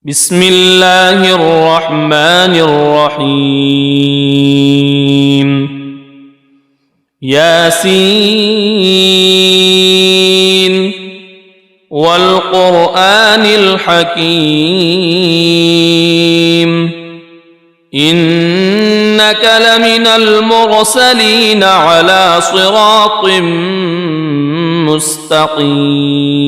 بسم الله الرحمن الرحيم ياسين والقرآن الحكيم إنك لمن المرسلين على صراط مستقيم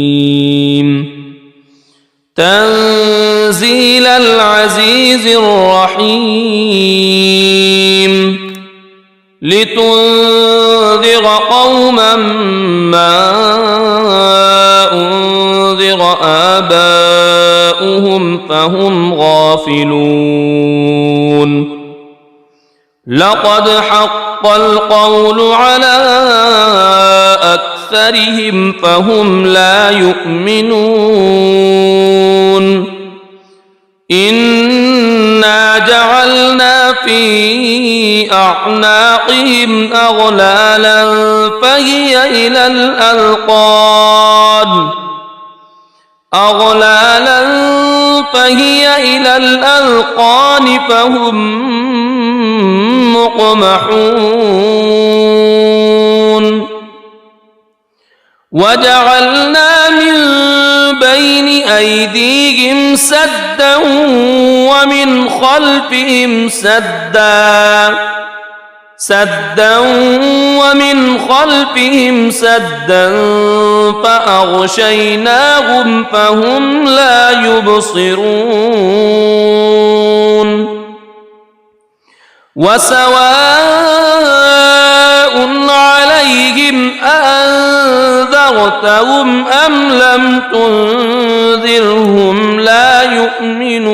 تنزيل العزيز الرحيم لتنذر قوما ما أنذر آباؤهم فهم غافلون لقد حق القول على أكثرهم فهم لا يؤمنون إنا جعلنا في أعناقهم أغلالا فهي إلى الأذقان فهم مقمحون وجعلنا من بين أيديهم سدا ومن خلفهم سدا فأغشيناهم فهم لا يبصرون وسواء عليهم أنذرتهم أم لم تنذرهم لا يؤمنون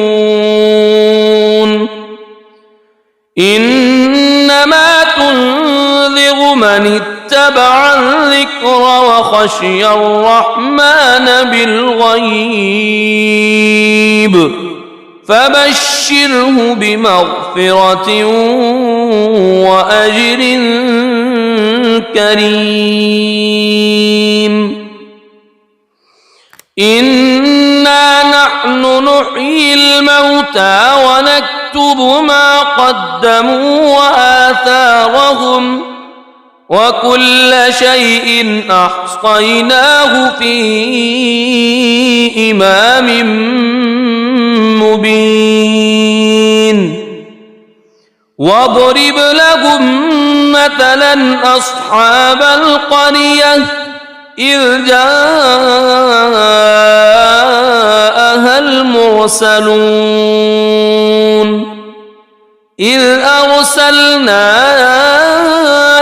إنما تنذر من اتبع الذكر وخشي الرحمن بالغيب فبشره بمغفرة وأجر كريم إنا نحن نحيي الموتى ونكتب ما قدموا وآثارهم وكل شيء أحصيناه في إمام مبين واضرب لهم مثلا أصحاب القرية إذ جاءها المرسلون إذ أرسلنا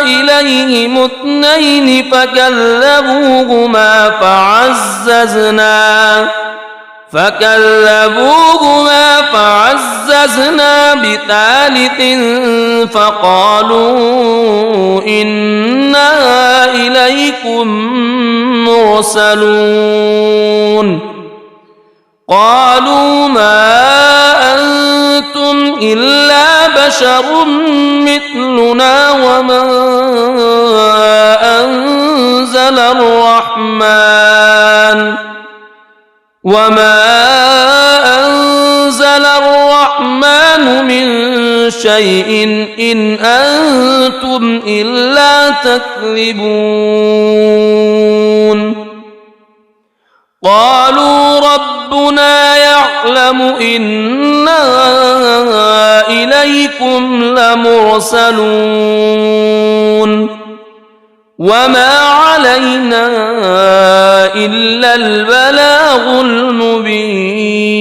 إليهم اثنين فكذبوهما فعززنا بثالث فقالوا إنا إليكم مرسلون قالوا ما أنتم إلا بشر مثلنا وما أنزل الرحمن من شيء إن أنتم إلا تكذبون قالوا ربنا يعلم إنا إليكم لمرسلون وما علينا إلا البلاغ المبين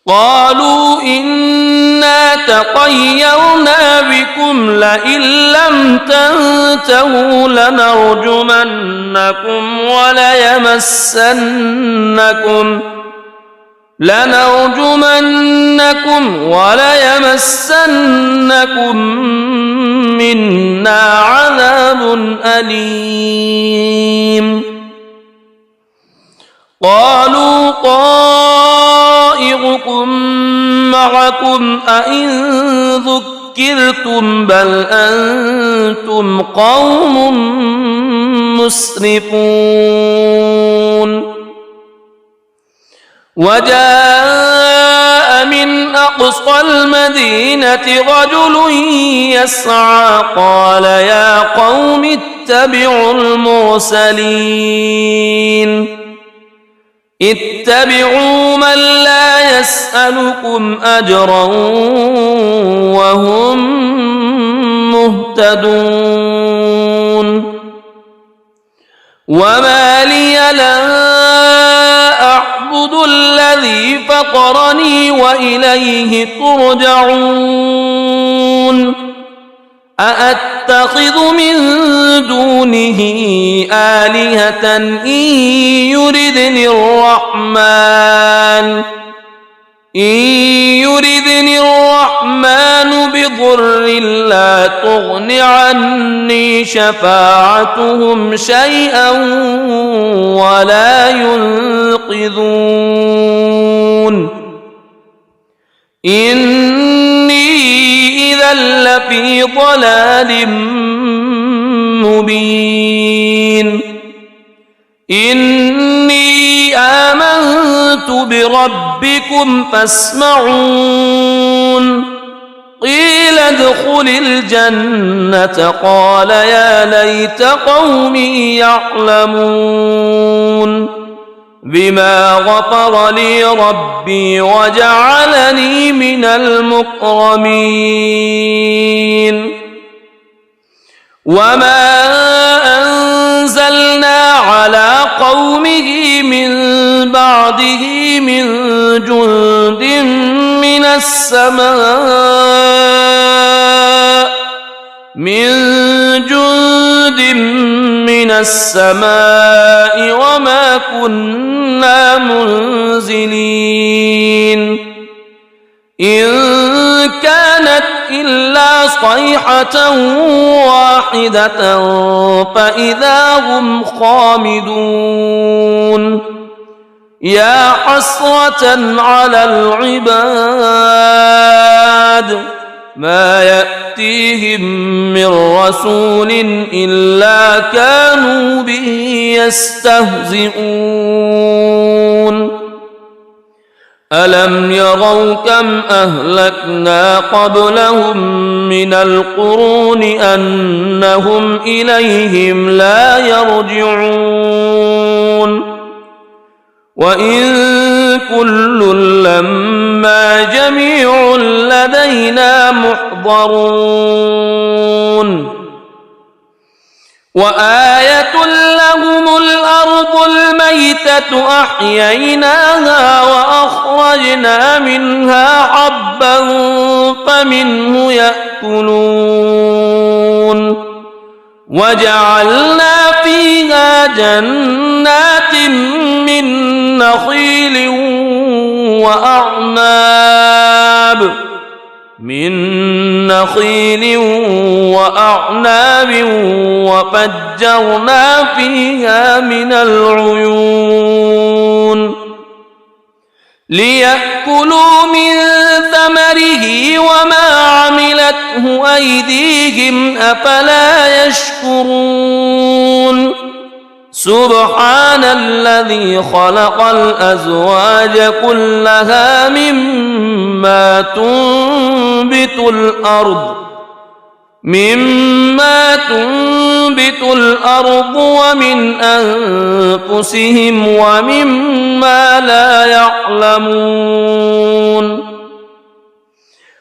قالوا إنا تطيرنا بكم لئن لم تنتهوا لنرجمنكم وليمسنكم منا عذاب أليم قالوا طائركم معكم أئن ذكرتم بل أنتم قوم مسرفون وجاء من أقصى المدينة رجل يسعى قال يا قوم اتبعوا المرسلين اتبعوا من لا يسألكم أجرا وهم مهتدون وما لي لا أعبد الذي فطرني وإليه ترجعون أأتخذ من دونه آلهة إن يردني الرحمن بضر لا تغن عني شفاعتهم شيئا ولا ينقذون إني إذا لفي ضلال مبين إني آمنت بربكم فاسمعون قيل ادخل الجنة قال يا ليت قومي يعلمون بما غفر لي ربي وجعلني من المكرمين وما أنزلنا على قومه من بعده من جند من السماء وما كنا منزلين إن كانت إلا صيحة واحدة فإذا هم خامدون يا حسرة على العباد ما يأتيهم من رسول إلا كانوا به يستهزئون ألم يروا كم أهلكنا قبلهم من القرون أنهم إليهم لا يرجعون وإن كل لما جميع لدينا محضرون وآية لهم الأرض الميتة أحييناها وأخرجنا منها حبا فمنه يأكلون وجعلنا فيها جنات من نخيل وأعناب وفجرنا فيها من العيون ليأكلوا من ثمره وما عملته أيديهم أفلا يشكرون سبحان الذي خلق الأزواج كلها مما تنبت الأرض ومن أنفسهم ومما لا يعلمون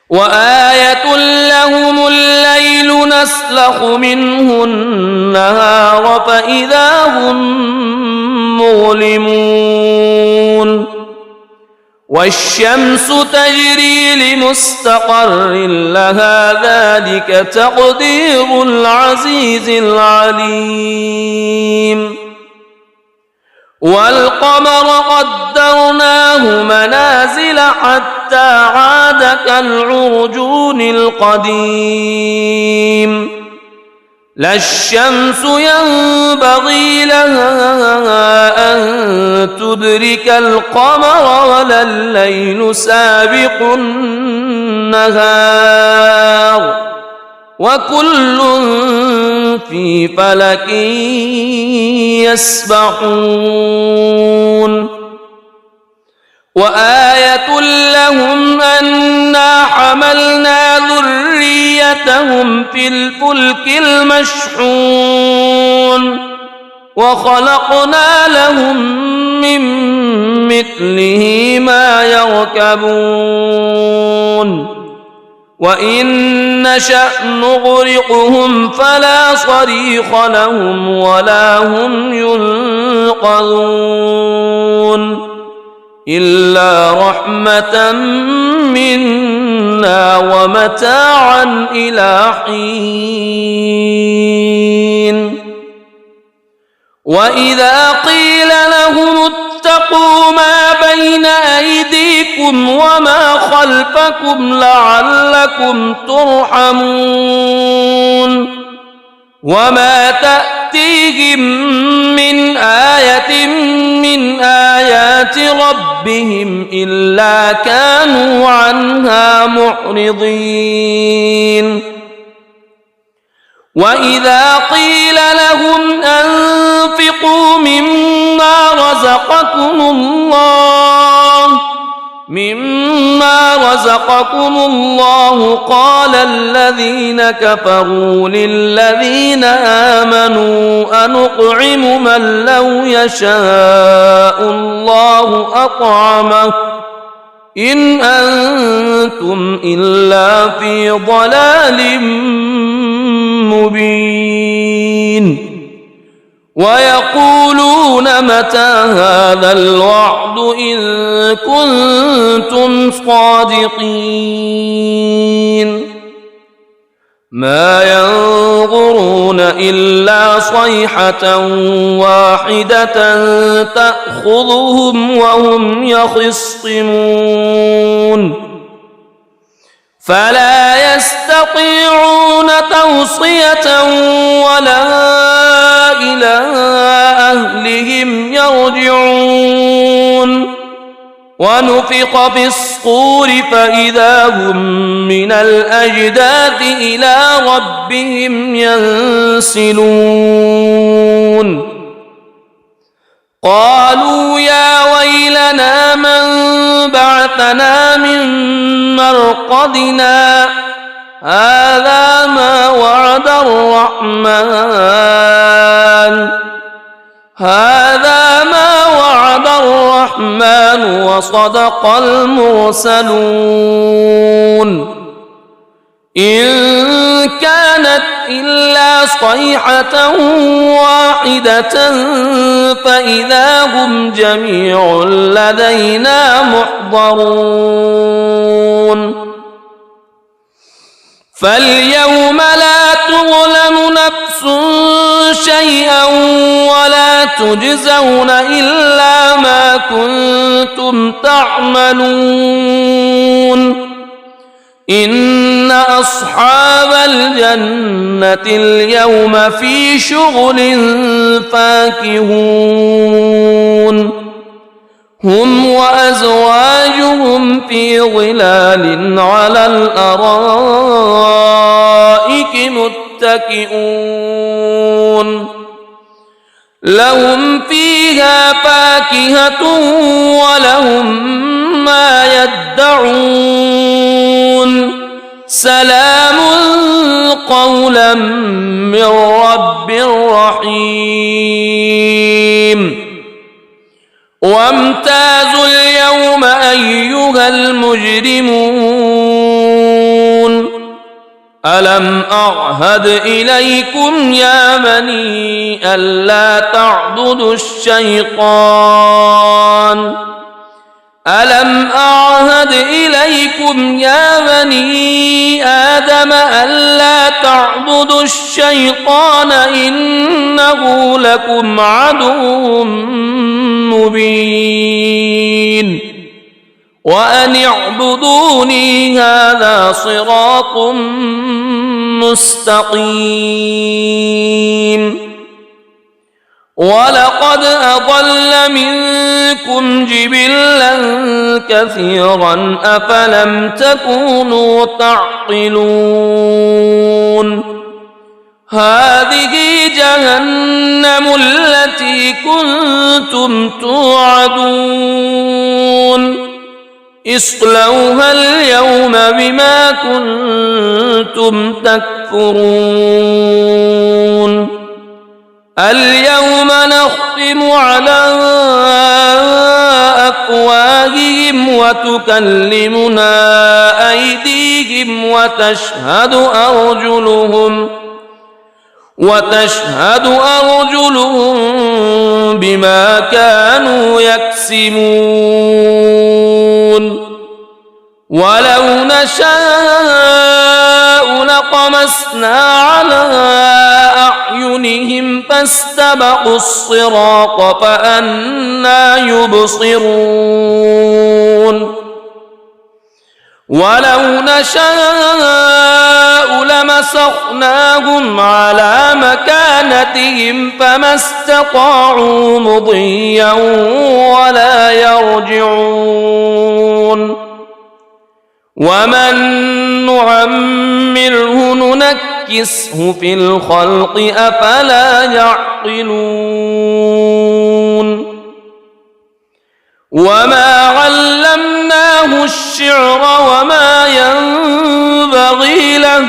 وآية لهم الليل نسلخ منه النهار فإذا هم مظلمون والشمس تجري لمستقر لها ذلك تقدير العزيز العليم والقمر قدرناه منازل حتى عاد كالعرجون القديم لا الشمس ينبغي لها أن تدرك القمر ولا الليل سابق النهار وكل في فلك يسبحون وآية لهم أنا حملنا ذريتهم في الفلك المشحون وخلقنا لهم من مثله ما يركبون وإن نشأ نغرقهم فلا صريخ لهم ولا هم ينقذون إلا رحمة منا ومتاعا إلى حين وإذا قيل لهم اتقوا ما بين أيديكم وما خلفكم لعلكم ترحمون وما تأتيهم من آية من آيات ربهم إلا كانوا عنها معرضين وإذا قيل لهم أنفقوا مما رزقكم الله قال الذين كفروا للذين آمنوا أنطعم من لو يشاء الله أطعمه إن أنتم إلا في ضلال مبين ويقولون متى هذا الوعد إن كنتم صادقين ما ينظرون إلا صيحة واحدة تأخذهم وهم يخصمون فلا يستطيعون توصية ولا إلى أهلهم يرجعون ونفخ في الصور فإذا هم من الأجداث إلى ربهم ينسلون قالوا يا ويلنا من بعثنا من مرقدنا هذا ما وعد الرحمن وصدق المرسلون إن كانت إلا صيحة واحدة فإذا هم جميع لدينا محضرون فاليوم لا تظلم نفس شيئا ولا تجزون إلا ما كنتم تعملون إن أصحاب الجنة اليوم في شغل فاكهون هم وأزواجهم في ظلال على الأرائك متكئون لهم فيها فاكهة ولهم ما يدعون سلام قولا من رب رحيم وامتازوا اليوم أيها المجرمون ألم أعهد إليكم يا بني ألا تعبدوا الشيطان ألم أعهد إليكم يا بني آدم ألا تعبدوا الشيطان إنه لكم عدو مبين وأن اعبدوني هذا صراط مستقيم ولقد أضل منكم جبلا كثيرا أفلم تكونوا تعقلون هذه جهنم التي كنتم توعدون اصلوها اليوم بما كنتم تكفرون اليوم نختم على أفواههم وتكلمنا أيديهم وتشهد أرجلهم بما كانوا يكسبون ولو نشاء لطمسنا على أعينهم فاستبقوا الصراط فأنى يبصرون ولو نشاء لمسخناهم على مكانتهم فما استطاعوا مضيا ولا يرجعون ومن نعمره ننكسه في الخلق أفلا يعقلون وما علمناه الشعر وما ينبغي له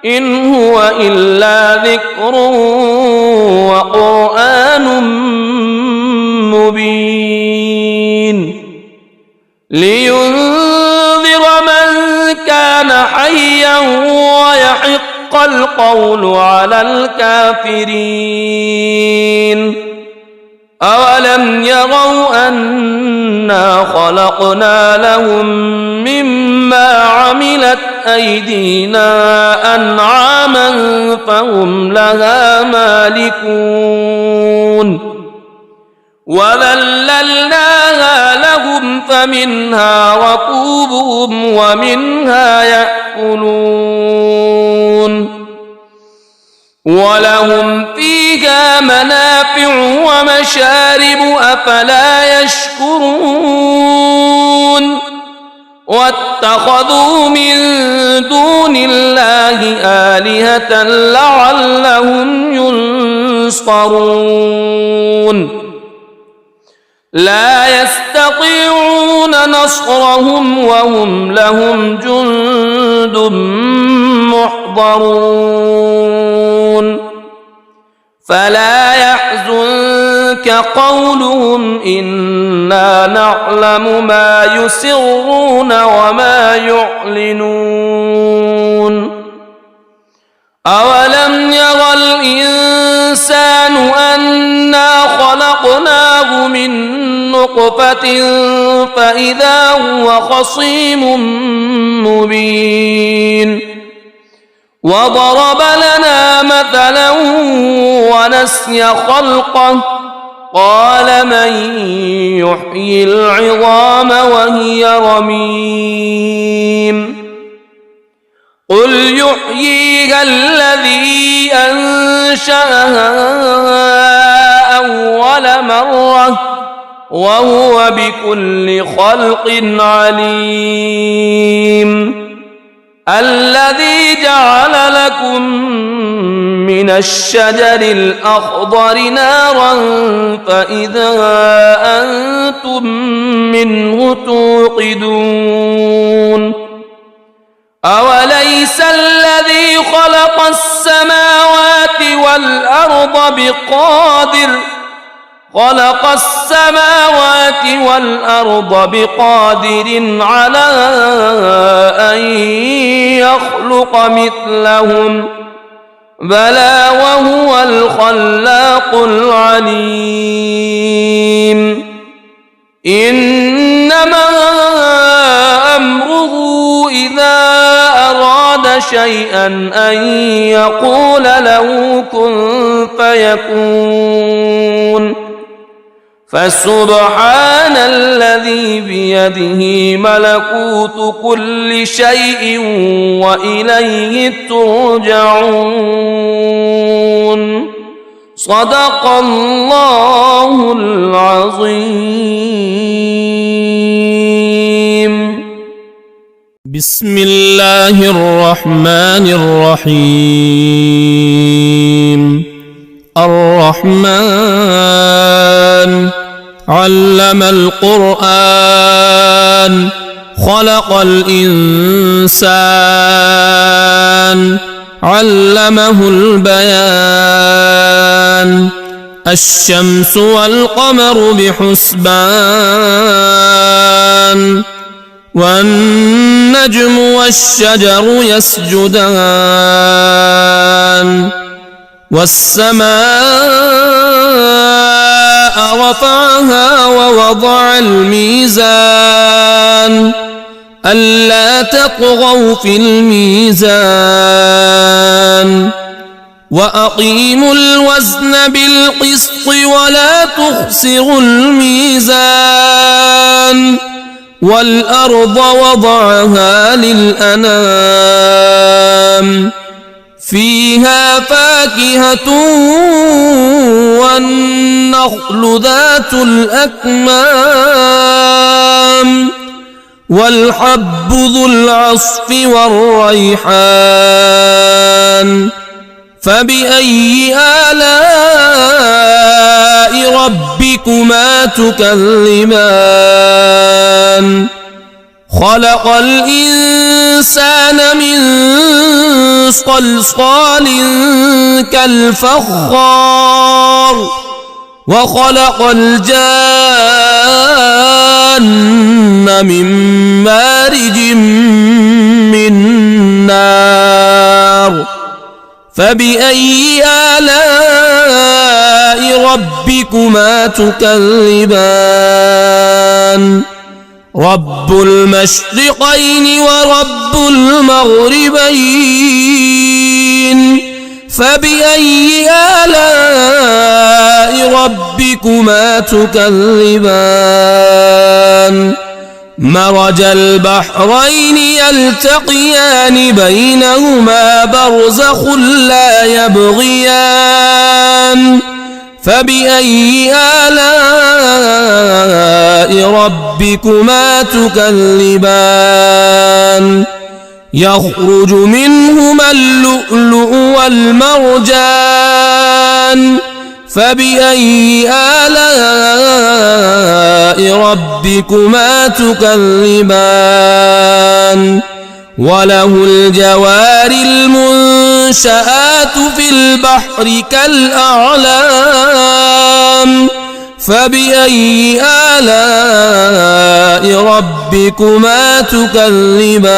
إن هو إلا ذكر وقرآن مبين لينذر من كان حيا ويحق القول على الكافرين أولم يروا أنا خلقنا لهم مما عملت أيدينا أنعاما فهم لها مالكون وذللناها لهم فمنها ركوبهم ومنها يأكلون ولهم فيها منافع ومشارب أفلا يشكرون واتخذوا من دون الله آلهة لعلهم ينصرون لا يستطيعون نصرهم وهم لهم جند محضرون فلا يحزنك قولهم إنا نعلم ما يسرون وما يعلنون أولم يرى الإنسان أنا خلقناه من نطفة فإذا هو خصيم مبين وضرب لنا مثلا ونسي خلقه قال من يحيي العظام وهي رميم قل يحييها الذي أنشأها أول مرة وهو بكل خلق عليم الذي جعل لكم من الشجر الأخضر نارا فإذا أنتم منه توقدون أوليس الذي خلق السماوات والأرض بقادر على أن يخلق مثلهم بلى وهو الخلاق العليم إنما أمره إذا أراد شيئا أن يقول له كن فيكون فسبحان الذي بيده ملكوت كل شيء وإليه ترجعون صدق الله العظيم. بسم الله الرحمن الرحيم. الرحمن علم القرآن خلق الإنسان علمه البيان الشمس والقمر بحسبان والنجم والشجر يسجدان والسماء رفعها ووضع الميزان ألا تطغوا في الميزان وأقيموا الوزن بالقسط ولا تخسروا الميزان والأرض وضعها للأنام فيها فاكهة والنخل ذات الأكمام والحب ذو العصف والريحان فبأي آلاء ربكما تكذبان خلق الإنسان من صلصال كالفخار وخلق الجان من مارج من نار فبأي آلاء ربكما تكذبان رب المشرقين ورب المغربين فبأي آلاء ربكما تكذبان مرج البحرين يلتقيان بينهما برزخ لا يبغيان فبأي آلاء ربكما تكذبان يخرج منهما اللؤلؤ والمرجان فبأي آلاء ربكما تكذبان وله الجوار المنشآت في البحر كالأعلام فبأي آلاء ربكما تكذبان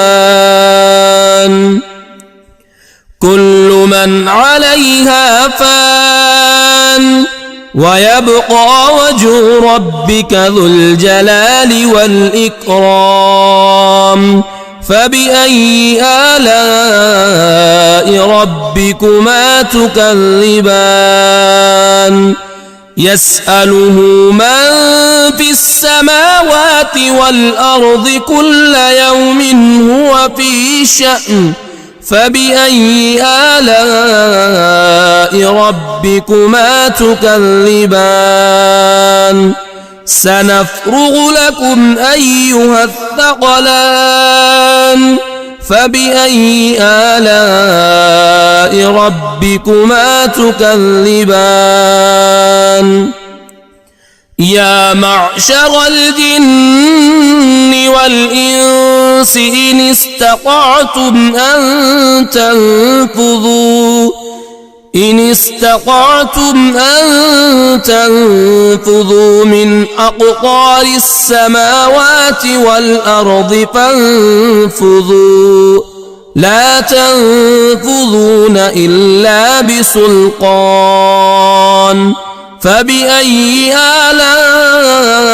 كل من عليها فان ويبقى وجه ربك ذو الجلال والإكرام فبأي آلاء ربكما تكذبان يسأله من في السماوات والأرض كل يوم هو في شأن فبأي آلاء ربكما تكذبان سنفرغ لكم أيها الثقلان فبأي آلاء ربكما تكذبان يا معشر الجن والإنس إن استطعتم أن تنفذوا من أقطار السماوات والأرض فانفذوا لا تنفذون إلا بسلطان فبأي آلاء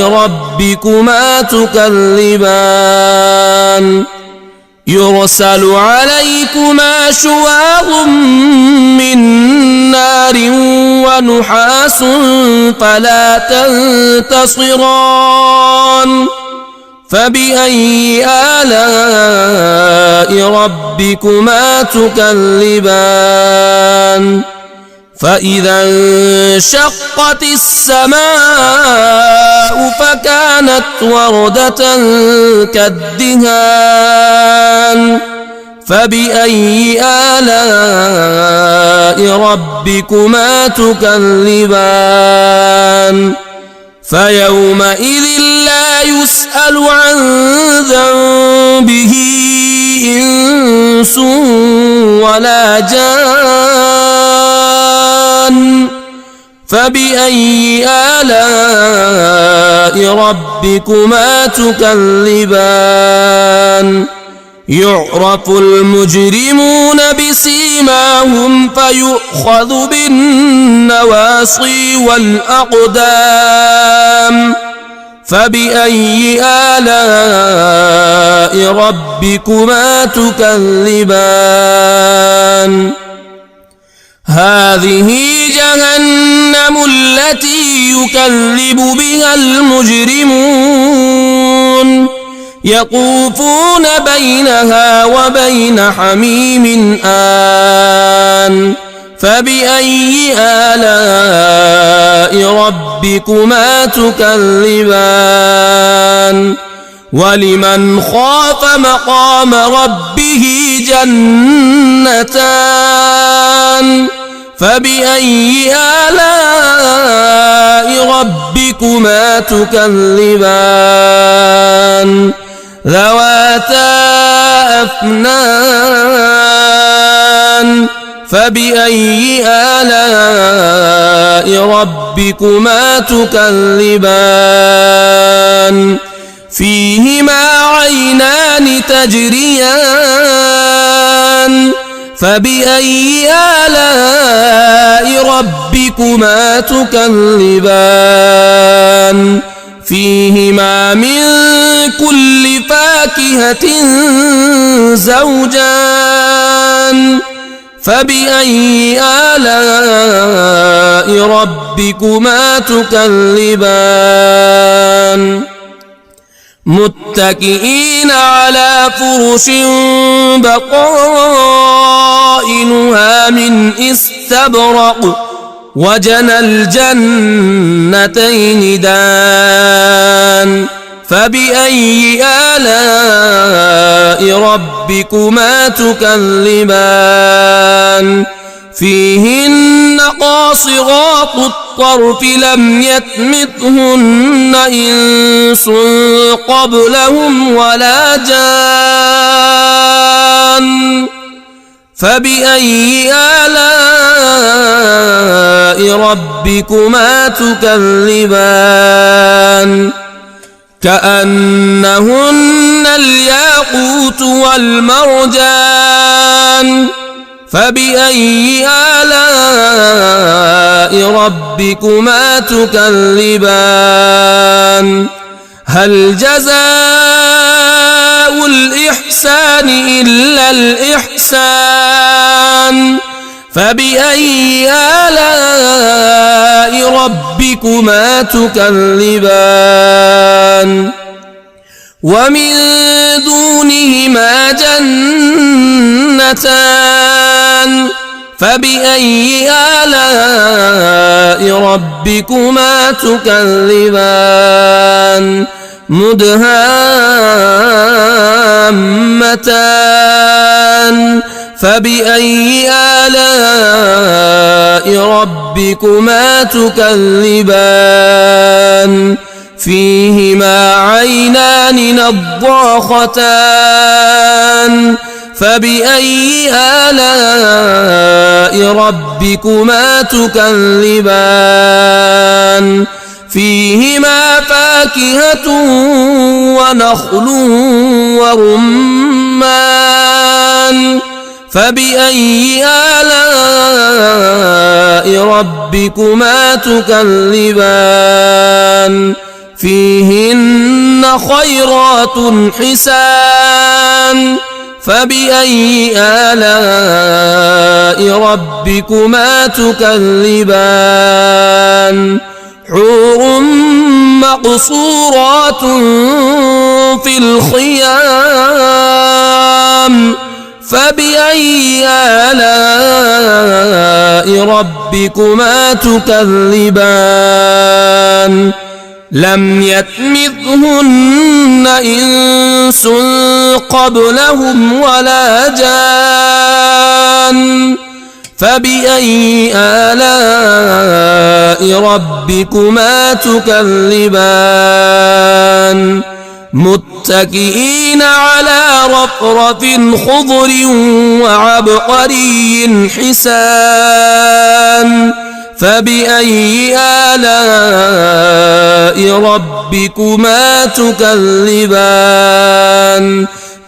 ربكما تكذبان يرسل عليكما شواظ من نار ونحاس فلا تنتصران فبأي آلاء ربكما تكذبان فإذا انشقت السماء فكانت وردة كالدهان فبأي آلاء ربكما تكذبان فيومئذ لا لا يسأل عن ذنبه إنس ولا جان فبأي آلاء ربكما تكذبان يعرف المجرمون بسيماهم فيؤخذ بالنواصي والأقدام فبأي آلاء ربكما تكذبان هذه جهنم التي يكذب بها المجرمون يطوفون بينها وبين حميم آن فبأي آلاء ربكما تكذبان ولمن خاف مقام ربه جنتان فبأي آلاء ربكما تكذبان ذواتا أفنان فبأي آلاء ربكما تكذبان فيهما عينان تجريان فبأي آلاء ربكما تكذبان فيهما من كل فاكهة زوجان فبأي آلاء ربكما تكذبان متكئين على فرش بطائنها من استبرق وجنى الجنتين دان فبأي آلاء ربكما تكذبان فيهن قاصرات الطرف لم يطمثهن إنس قبلهم ولا جان فبأي آلاء ربكما تكذبان كأنهن الياقوت والمرجان فبأي آلاء ربكما تكذبان هل جزاء الإحسان إلا الإحسان فبأي آلاء ربكما تكذبان ومن دونهما جنتان فبأي آلاء ربكما تكذبان مدهامتان فبأي آلاء ربكما تكذبان فيهما عينان نضاختان فبأي آلاء ربكما تكذبان فيهما فاكهة ونخل ورمان فبأي آلاء ربكما تكذبان فيهن خيرات حسان فبأي آلاء ربكما تكذبان حور مقصورات في الخيام فبأي آلاء ربكما تكذبان لم يطمثهن إنس قبلهم ولا جان فبأي آلاء ربكما تكذبان متكئين على رفرف خضر وعبقري حسان فبأي آلاء ربكما تكذبان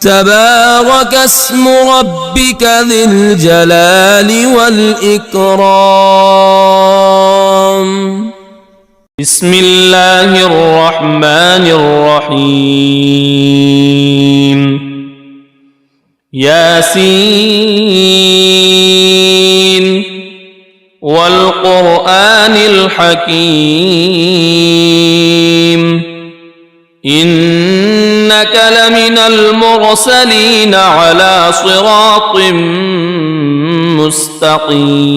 تبارك اسم ربك ذي الجلال والإكرام بسم الله الرحمن الرحيم ياسين والقرآن الحكيم إنك لمن المرسلين على صراط مستقيم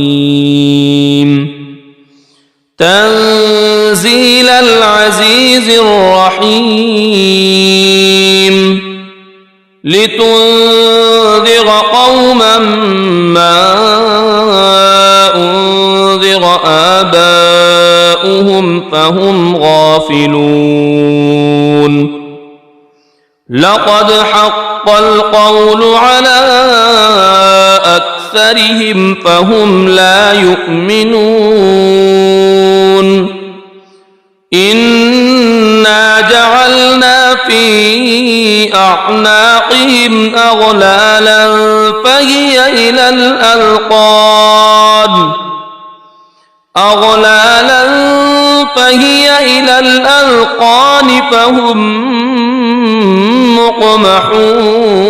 تنزيل العزيز الرحيم لتنذر قوما ما أنذر آباؤهم فهم غافلون لقد حق القول على أكثرهم فهم لا يؤمنون إنا جعلنا في أعناقهم أغلالا فهي إلى الأذقان فهم مقمحون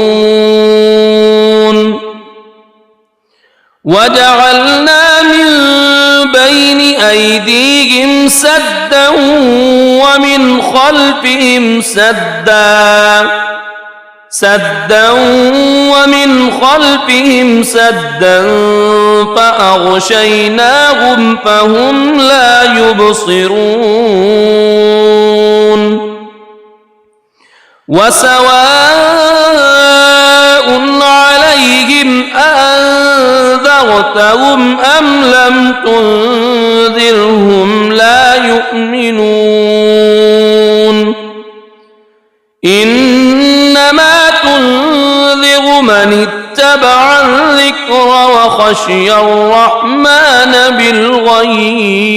وجعلنا من بين أيديهم سدا ومن خلفهم سدا فأغشيناهم فهم لا يبصرون وسواء عليهم أأنذرتهم أم لم تنذرهم لا يؤمنون إنما تنذر من اتبع الذكر وخشي الرحمن بالغيب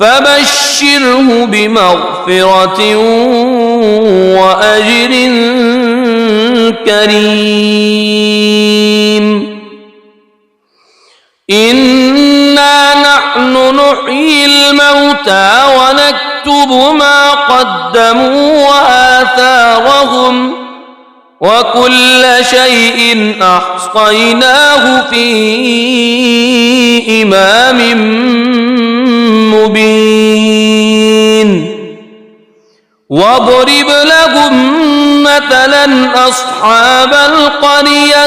فبشره بمغفرة وأجر كريم إنا نحن نحيي الموتى ونكتب ما قدموا وآثارهم وكل شيء أحصيناه في إمام مبين واضرب لهم مثلا أصحاب القرية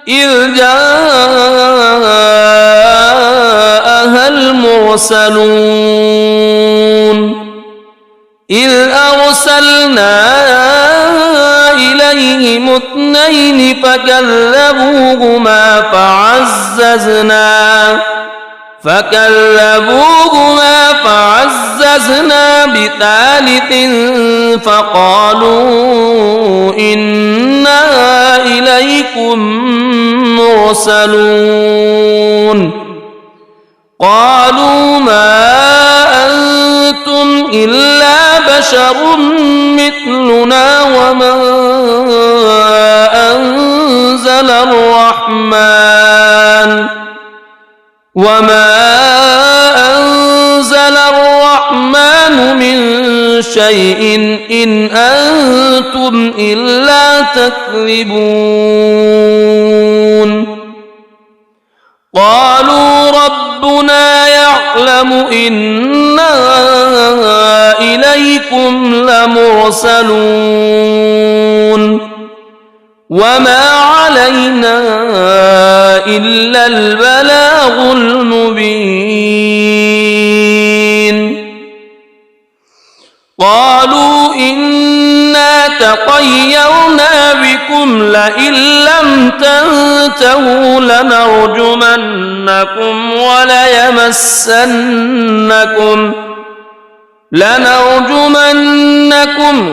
إذ جاءها المرسلون إذ أرسلنا إليهم اثنين فكذبوهما فعززنا بثالث فقالوا إنا إليكم مرسلون قالوا ما أنتم إلا بشر مثلنا وما أنزل الرحمن من شيء إن أنتم إلا تكذبون قالوا ربنا يعلم إنا إليكم لمرسلون وما علينا إلا البلاغ المبين قالوا إنا تطيرنا بكم بكم لئن لم تنتهوا لنرجمنكم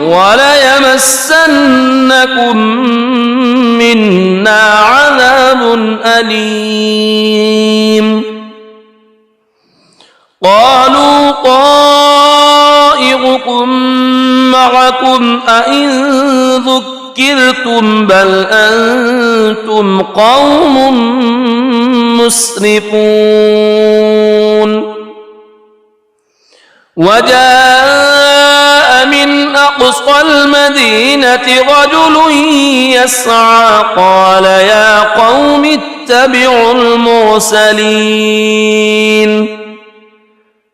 وليمسنكم منا عذاب أليم. قالوا طائركم معكم أئن ذكرتم بل أنتم قوم مسرفون. وجاء من أقصى المدينة رجل يسعى قال يا قوم اتبعوا المرسلين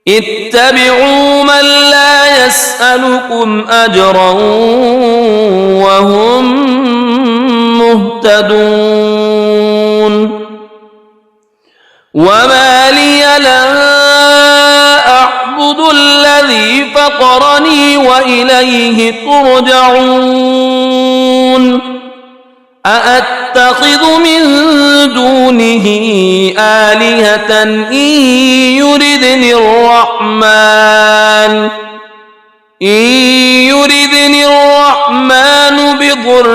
اتبعوا من لا يسألكم أجرا وهم مهتدون. وما لي لا أعبد الذي فطرني وإليه ترجعون. أأتخذ من دونه آلهة إن يردني الرحمن بضر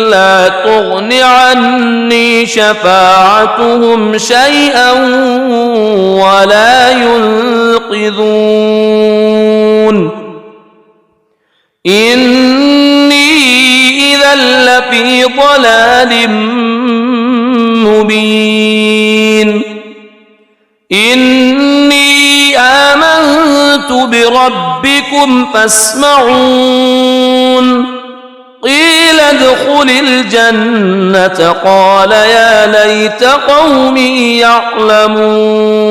لا تغن عني شفاعتهم شيئا ولا ينقذون. إني إذا لفي ضلال مبين. إني آمنت بربكم فاسمعون. قيل ادخل الجنة قال يا ليت قومي يعلمون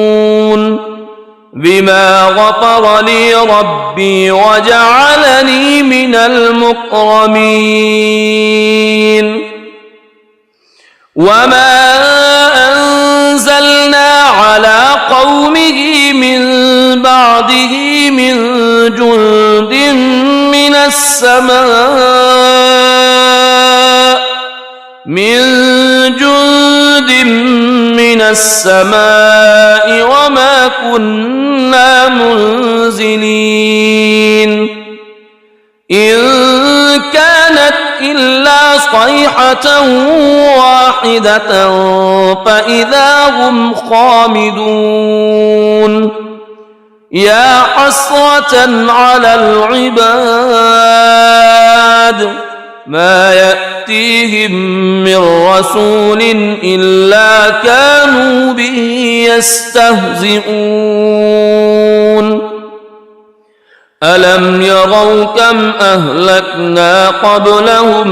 بما غفر لي ربي وجعلني من المكرمين. وما أنزلنا على قومه من بعده من جند من السماء وما كنا منزلين. إن كانت إلا صيحة واحدة فإذا هم خامدون. يا حسرة على العباد ما يأتيهم من رسول إلا كانوا به يستهزئون. ألم يروا كم أهلكنا قبلهم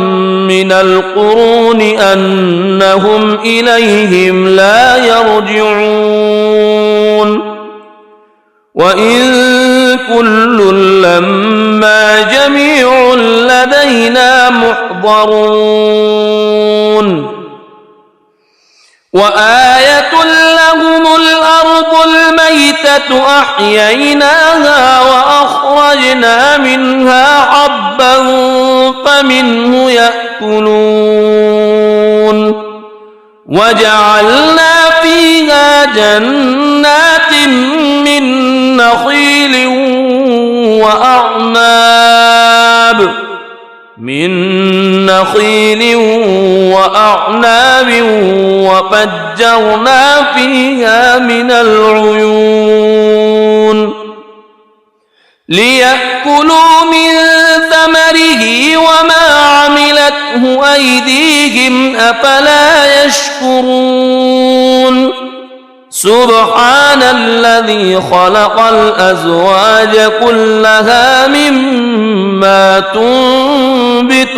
من القرون أنهم إليهم لا يرجعون. وإن كل لما جميع لدينا محضرون. وآية لهم الأرض الميتة أحييناها وأخرجنا منها حبا فمنه يأكلون. وجعلنا فيها جنات من نخيل وأعناب وفجرنا فيها من العيون ليأكلوا من ثمره وما عملته أيديهم أفلا يشكرون. سبحان الذي خلق الأزواج كلها مما تنبت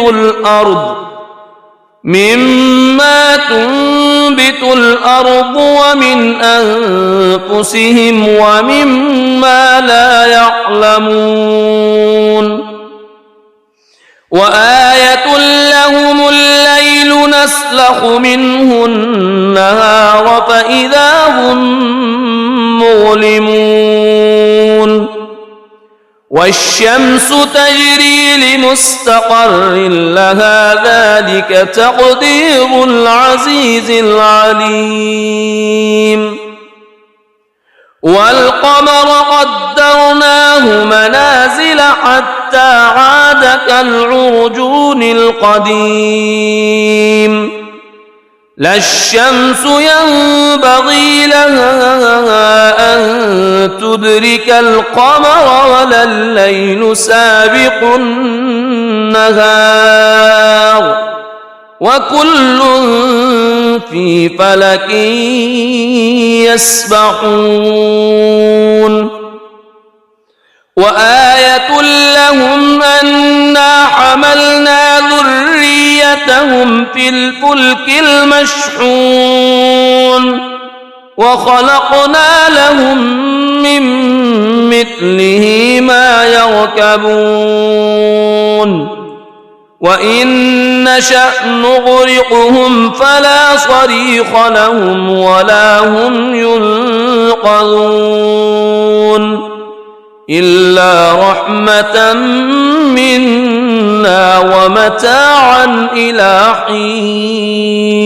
الأرض ومن أنفسهم ومما لا يعلمون. وآية لهم الليل نسلخ منه النهار فإذا هم مظلمون. والشمس تجري لمستقر لها ذلك تقدير العزيز العليم والقمر قدرناه منازل حتى عاد كالعرجون القديم لا الشمس ينبغي لها أن تدرك القمر ولا الليل سابق النهار وكل في فلك يسبحون وآية لهم أنا حملنا ذريتهم في الفلك المشحون وخلقنا لهم من مثله ما يركبون وإن نشأ نغرقهم فلا صريخ لهم ولا هم ينقذون إلا رحمة منا ومتاعا إلى حين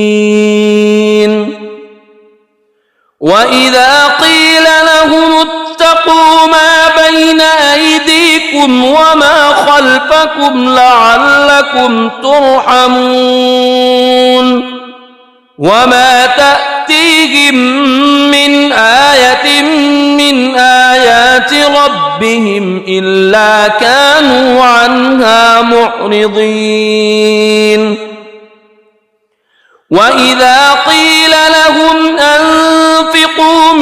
وإذا قيل لهم اتقوا ما بين أيديكم وما خلفكم لعلكم ترحمون وما تأتيهم من آية من آيات ربهم إلا كانوا عنها معرضين وإذا قيل لهم أنفقوا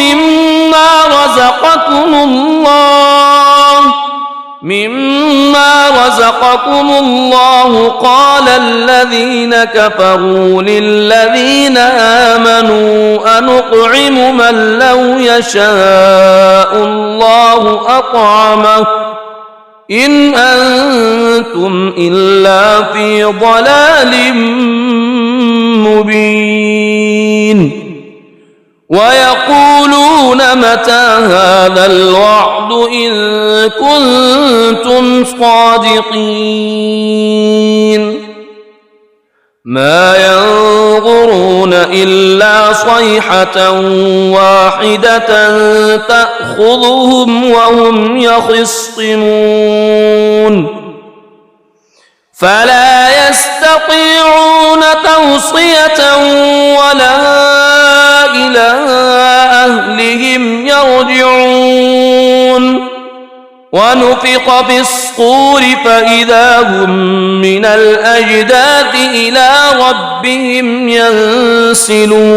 مما رزقكم الله قال الذين كفروا للذين آمنوا أنطعم من لو يشاء الله أطعمه إن أنتم إلا في ضلال مبين ويقولون متى هذا الوعد إن كنتم صادقين ما ينظرون إلا صيحة واحدة تأخذهم وهم يخصمون فلا يستطيعون توصية ولا إلى أهلهم يرجعون ونفخ في الصور فإذا هم من الأجداث إلى ربهم ينسلون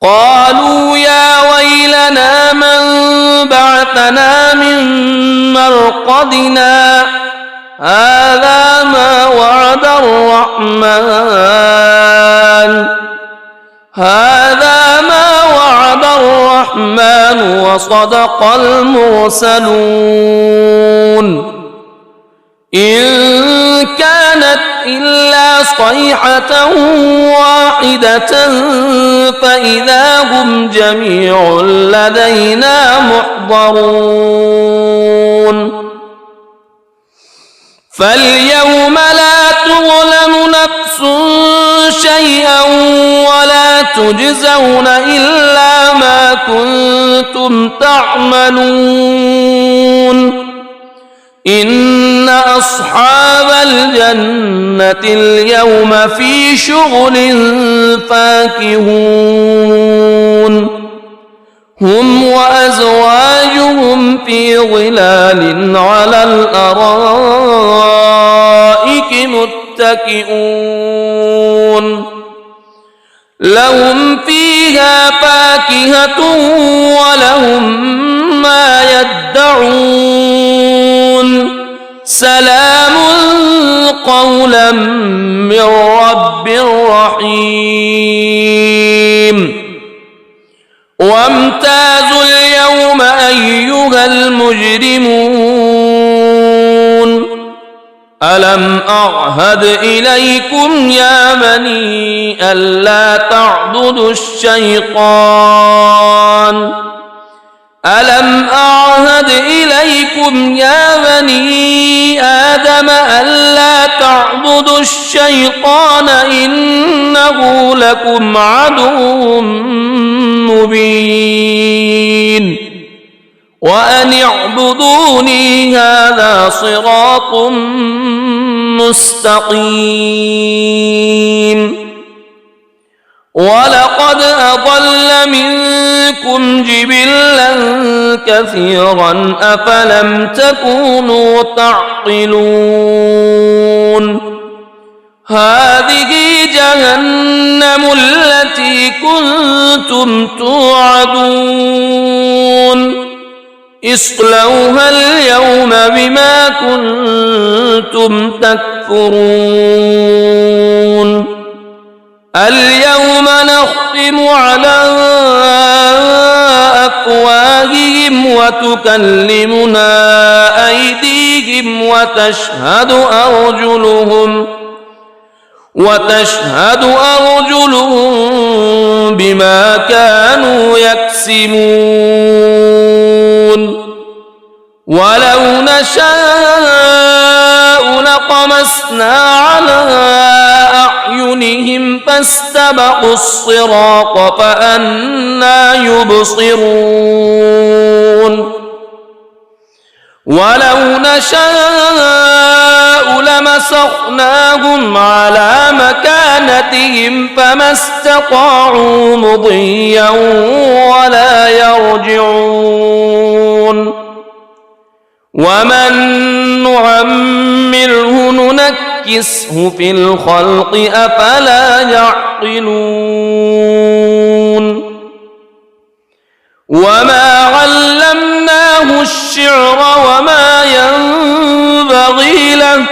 قالوا يا ويلنا من بعثنا من مرقدنا هذا ما وعد الرحمن وصدق المرسلون إن كانت إلا صيحة واحدة فإذا هم جميع لدينا محضرون فاليوم لا تظلم نفس شيئا ولا تجزون إلا ما كنتم تعملون إن أصحاب الجنة اليوم في شغل فاكهون هم وأزواجهم في ظلال على الأرائك متكئون لهم فيها فاكهة ولهم ما يدعون سلام قولا من رب رحيم وامتازوا اليوم أيها المجرمون ألم أعهد إليكم يا بني ألا تعبدوا الشيطان ألم أعهد إليكم يا بني آدم ألا تعبدوا الشيطان إنه لكم عدو مبين وأن اعبدوني هذا صراط مستقيم ولقد أضل منكم جبلا كثيرا أفلم تكونوا تعقلون هذه جهنم التي كنتم توعدون اصلوها اليوم بما كنتم تكفرون اليوم نختم على أفواههم وتكلمنا أيديهم وتشهد أرجلهم بما كانوا يكسبون ولو نشاء لطمسنا على أعينهم فاستبقوا الصراط فأنى يبصرون ولو نشاء لمسخناهم على مكانتهم فما استطاعوا مضيا ولا يرجعون ومن نعمره ننكسه في الخلق أفلا يعقلون وما علمناه الشعر وما ينبغي له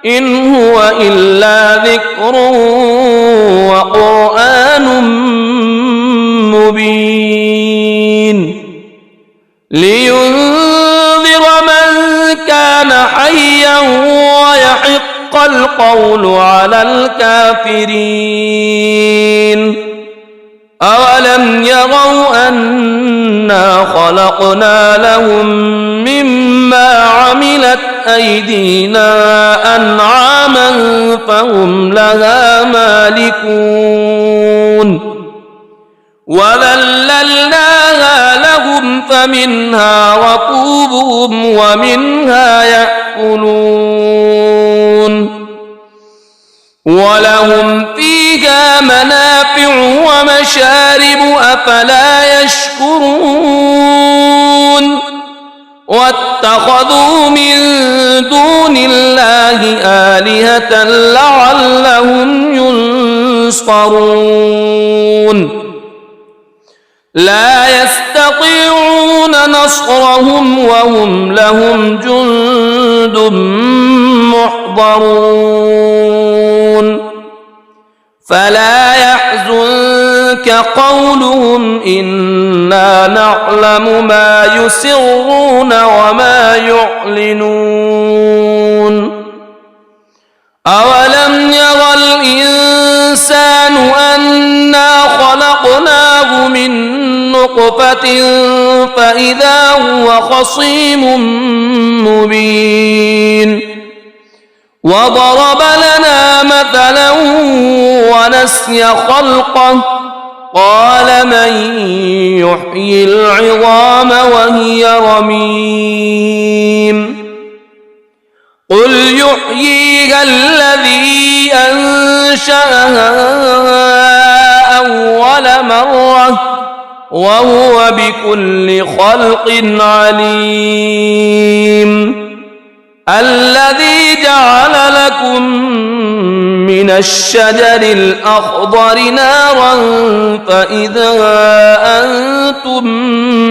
إن هو إلا ذكر وقرآن مبين لينذر من كان حيا ويحق القول على الكافرين أولم يروا أنا خلقنا لهم مما عملت أيدينا أنعاما فهم لها مالكون وذللناها لهم فمنها ركوبهم ومنها يأكلون ولهم فيها منافع ومشارب أفلا يشكرون واتخذوا من دون الله آلهة لعلهم ينصرون لا يستطيعون نصرهم وهم لهم جند محضرون فلا يحزنك قولهم إنا نعلم ما يسرون وما يعلنون أولم ير الإنسان أنا خلقناه من نطفة فإذا هو خصيم مبين وضرب لنا مثلا ونسي خلقه قال من يحيي العظام وهي رميم قل يحييها الذي أنشأها أول مرة وهو بكل خلق عليم الذي جعل لكم من الشجر الأخضر نارا فإذا أنتم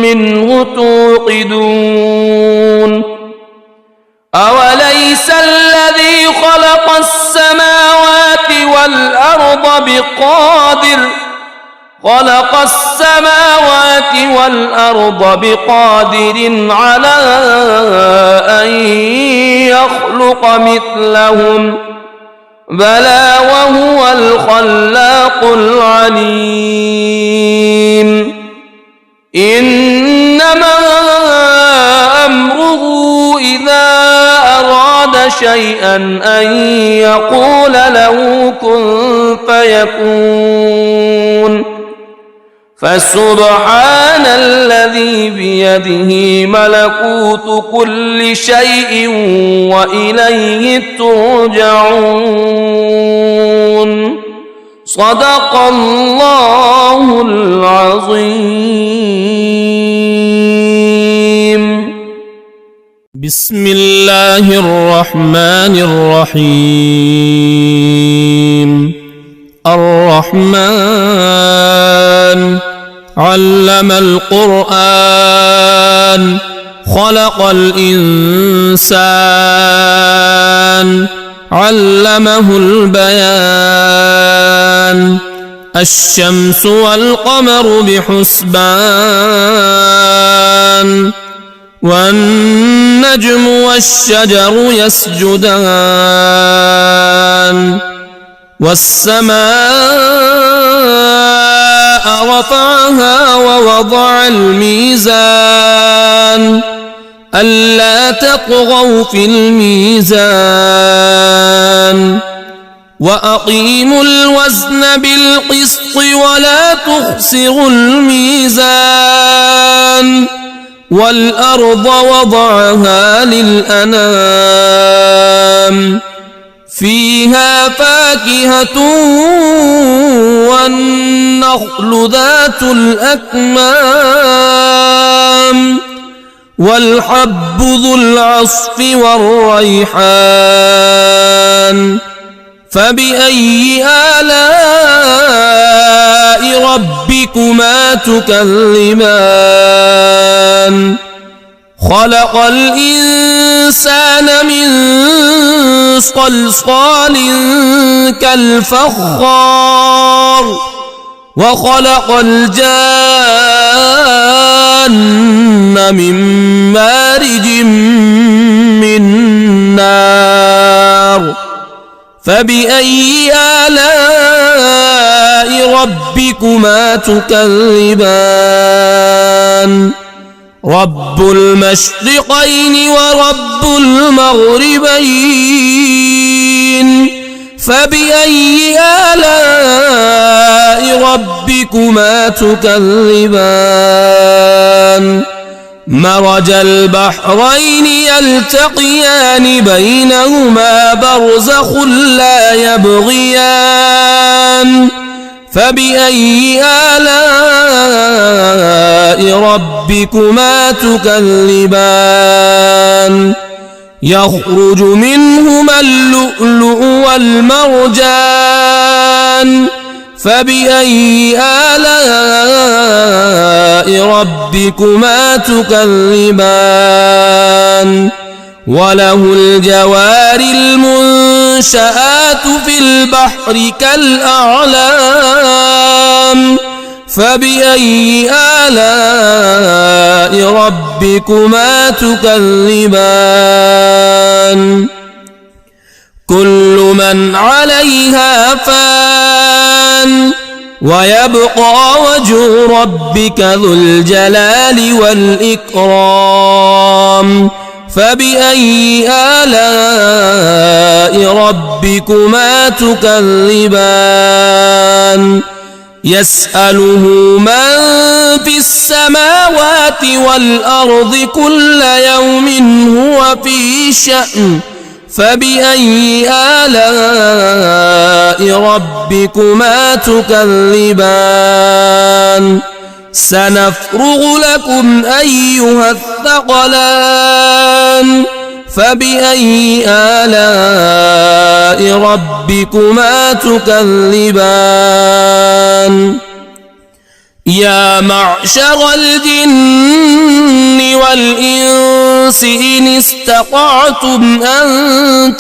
منه توقدون أوليس الذي خلق السماوات والأرض بقادر على أن يخلق مثلهم بلى وهو الخلاق العليم إنما شيئا أن يقول له كن فيكون. فسبحان الذي بيده ملكوت كل شيء وإليه ترجعون. صدق الله العظيم. بسم الله الرحمن الرحيم. الرحمن علم القرآن خلق الإنسان علمه البيان. الشمس والقمر بحسبان والنجم والشجر يسجدان. والسماء رفعها ووضع الميزان ألا تطغوا في الميزان وأقيموا الوزن بالقسط ولا تخسروا الميزان. والأرض وضعها للأنام فيها فاكهة والنخل ذات الأكمام والحب ذو العصف والريحان. فبأي آلاء ربكما تكذبان. خلق الإنسان من صلصال كالفخار وخلق الجان من مارج من نار. فبأي آلاء ربكما تكذبان. رب المشرقين ورب المغربين. فبأي آلاء ربكما تكذبان. مرج البحرين يلتقيان بينهما برزخ لا يبغيان. فبأي آلاء ربكما تكذبان. يخرج منهما اللؤلؤ والمرجان. فبأي آلاء ربكما تكذبان. وله الجوار المنشآت في البحر كالأعلام. فبأي آلاء ربكما تكذبان. كل من عليها فان ويبقى وجه ربك ذو الجلال والإكرام. فبأي آلاء ربكما تكذبان. يسأله من في السماوات والأرض كل يوم هو في شأن. فبأي آلاء ربكما تكذبان. سنفرغ لكم أيها الثقلان. فبأي آلاء ربكما تكذبان. يا معشر الجن والإنس إن استطعتم أن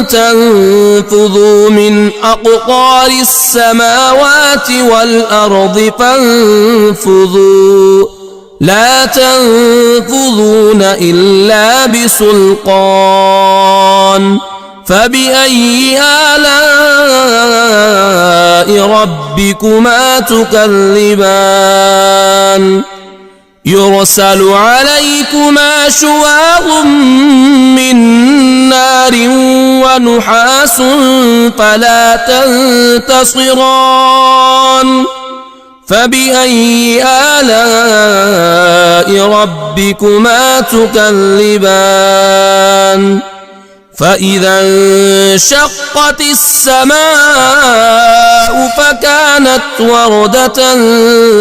تنفذوا من أقطار السماوات والأرض فانفذوا لا تنفذون إلا بسلطان. فبأي آلاء ربكما تكذبان. يرسل عليكما شواظ من نار ونحاس فلا تنتصران فبأي آلاء ربكما تكذبان فإذا انشقت السماء فكانت وردة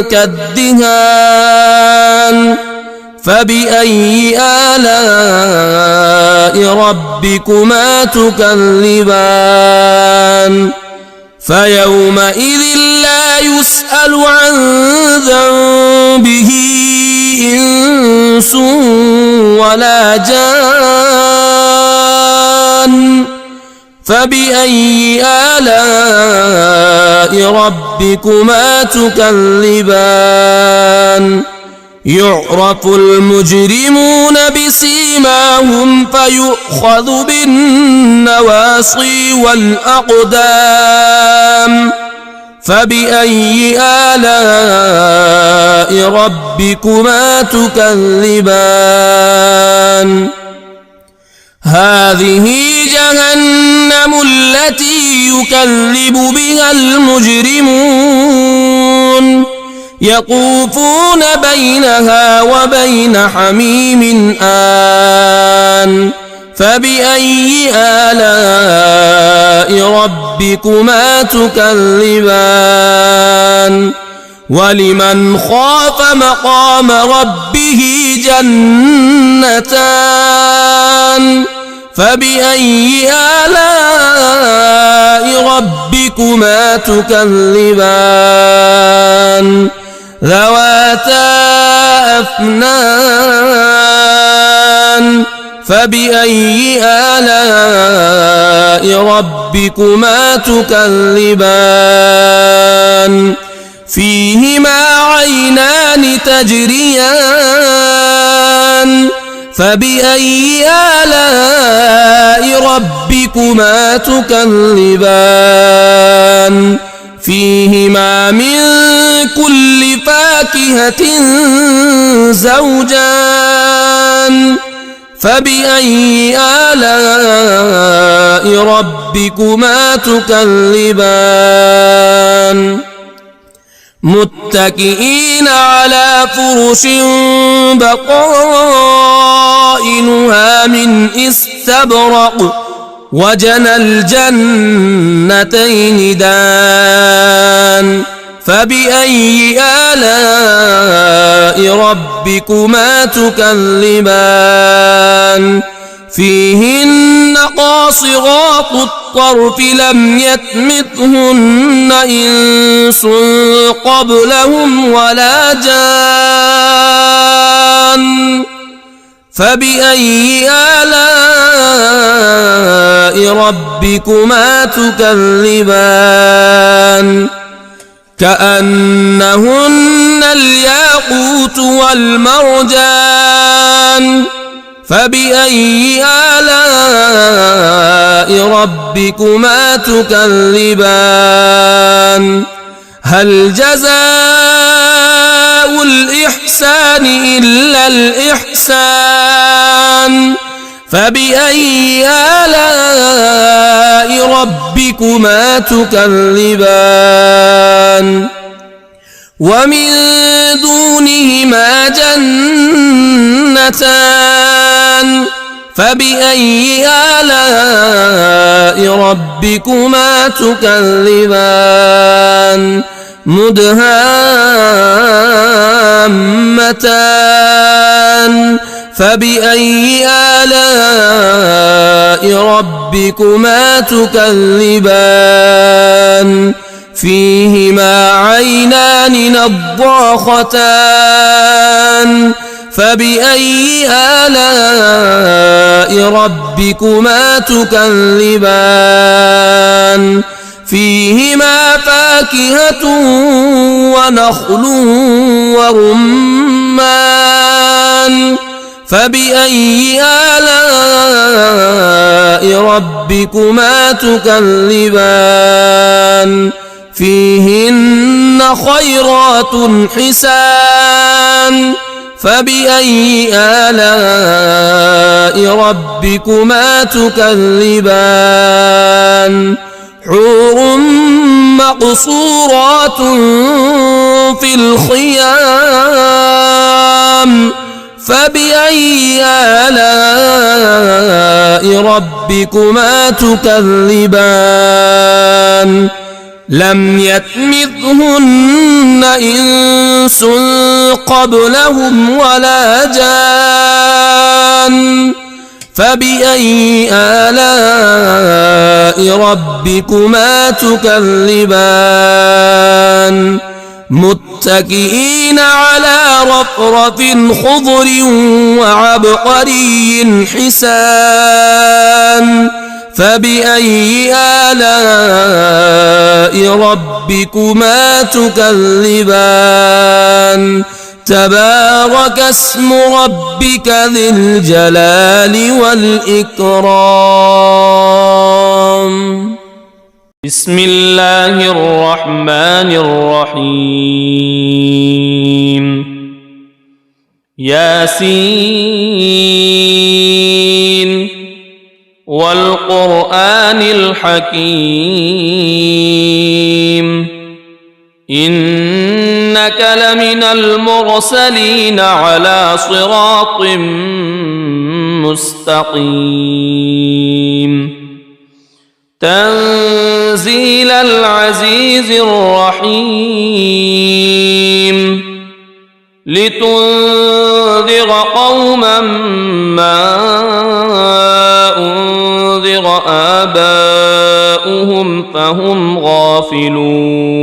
كالدهان فبأي آلاء ربكما تكذبان فيومئذ لا يسأل عن ذنبه إنس ولا جان فبأي آلاء ربكما تكذبان يعرف المجرمون بسيماهم فيؤخذ بالنواصي والأقدام فبأي آلاء ربكما تكذبان هذه جهنم التي يكذب بها المجرمون يطوفون بينها وبين حميم آن فبأي آلاء ربكما تكذبان ولمن خاف مقام ربه جنتان فبأي آلاء ربكما تكذبان ذواتا أفنان فبأي آلاء ربكما تكذبان فيهما عينان تجريان فبأي آلاء ربكما تكذبان فيهما من كل فاكهة زوجان فبأي آلاء ربكما تكذبان متكئين على فرش بطائنها من استبرق وجنى الجنتين دان فبأي آلاء ربكما تكذبان فيهن قاصرات الطرف لم يطمثهن إنس قبلهم ولا جان فبأي آلاء ربكما تكذبان كأنهن الياقوت والمرجان فبأي آلاء ربكما تكذبان هل جزاء الإحسان إلا الإحسان فبأي آلاء ربكما تكذبان ومن دونهما جنتان فبأي آلاء ربكما تكذبان مدهامتان فبأي آلاء ربكما تكذبان فيهما عينان نضاختان فبأي آلاء ربكما تكذبان فيهما فاكهة ونخل ورمان فبأي آلاء ربكما تكذبان فيهن خيرات حسان فبأي آلاء ربكما تكذبان حور مقصورات في الخيام فبأي آلاء ربكما تكذبان لم يطمثهن إنس قبلهم ولا جان فبأي آلاء ربكما تكذبان متكئين على رفرف خضر وعبقري حسان فبأي آلاء ربكما تكذبان تبارك اسم ربك ذي الجلال والإكرام بسم الله الرحمن الرحيم ياسين والقرآن الحكيم إنك لمن المرسلين على صراط مستقيم تنزيل العزيز الرحيم لتنذر قوما ما أنذر آباؤهم فهم غافلون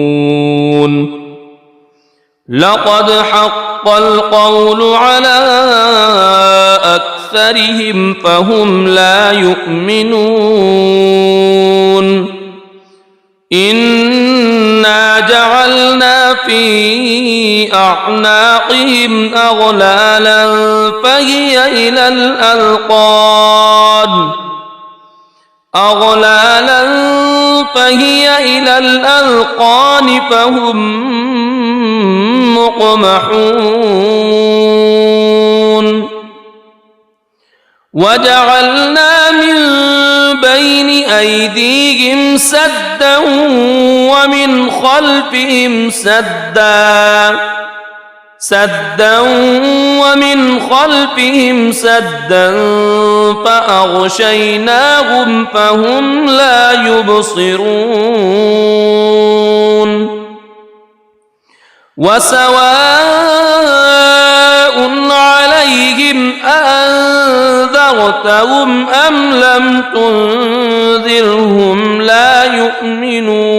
لقد حق القول على أكثرهم فهم لا يؤمنون إنا جعلنا في أعناقهم أغلالا فهي إلى الأذقان فهم مقمحون وجعلنا من بين أيديهم سدا ومن خلفهم سدا فأغشيناهم فهم لا يبصرون وسواء عليهم أأنذرتهم أم لم تنذرهم لا يؤمنون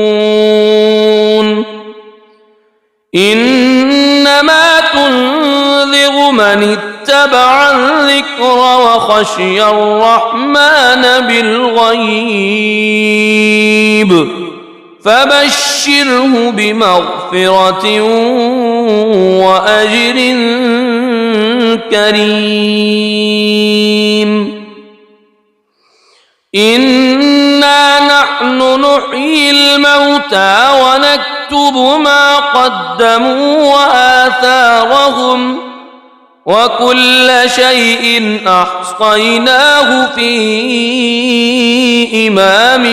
إنما تنذر من اتبع الذكر وخشي الرحمن بالغيب فبشره بمغفرة وأجر كريم إنا نحن نحيي الموتى ونكتب ما قدموا وآثارهم وكل شيء أحصيناه في إمام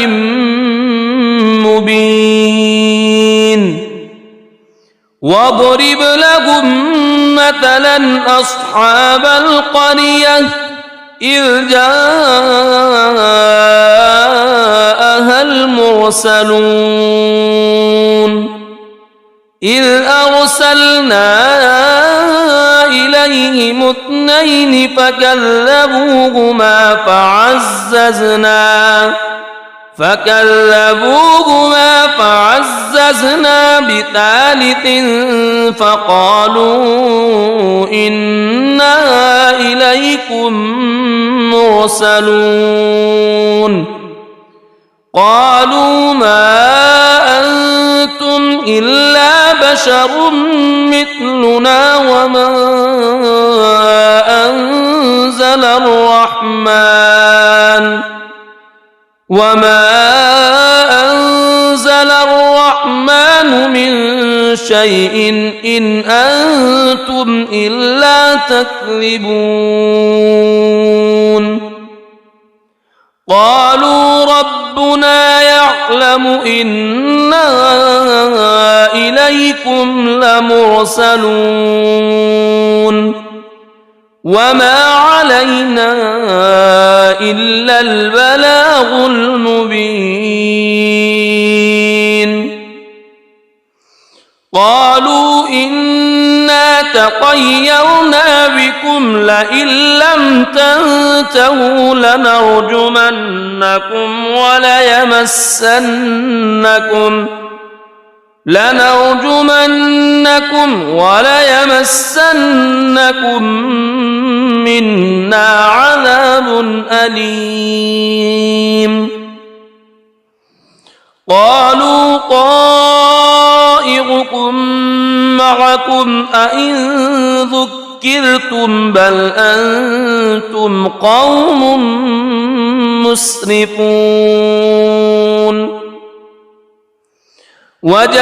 مبين واضرب لهم مثلا أصحاب القرية إذ جاءها المرسلون إذ أرسلنا إليهم اثنين فكذبوهما فعززنا بثالث فقالوا إنا إليكم مرسلون قالوا ما أنتم إلا بشر مثلنا وما أنزل الرحمن الإنسان من شيء إن أنتم إلا تكذبون قالوا ربنا يعلم إنا إليكم لمرسلون وما علينا إلا البلاغ المبين قالوا إنا تطيرنا بكم لئن لم تنتهوا لنرجمنكم وليمسنكم منا عذاب أليم قالوا طائركم معكم أئن ذكرتم بل أنتم قوم مسرفون وجاء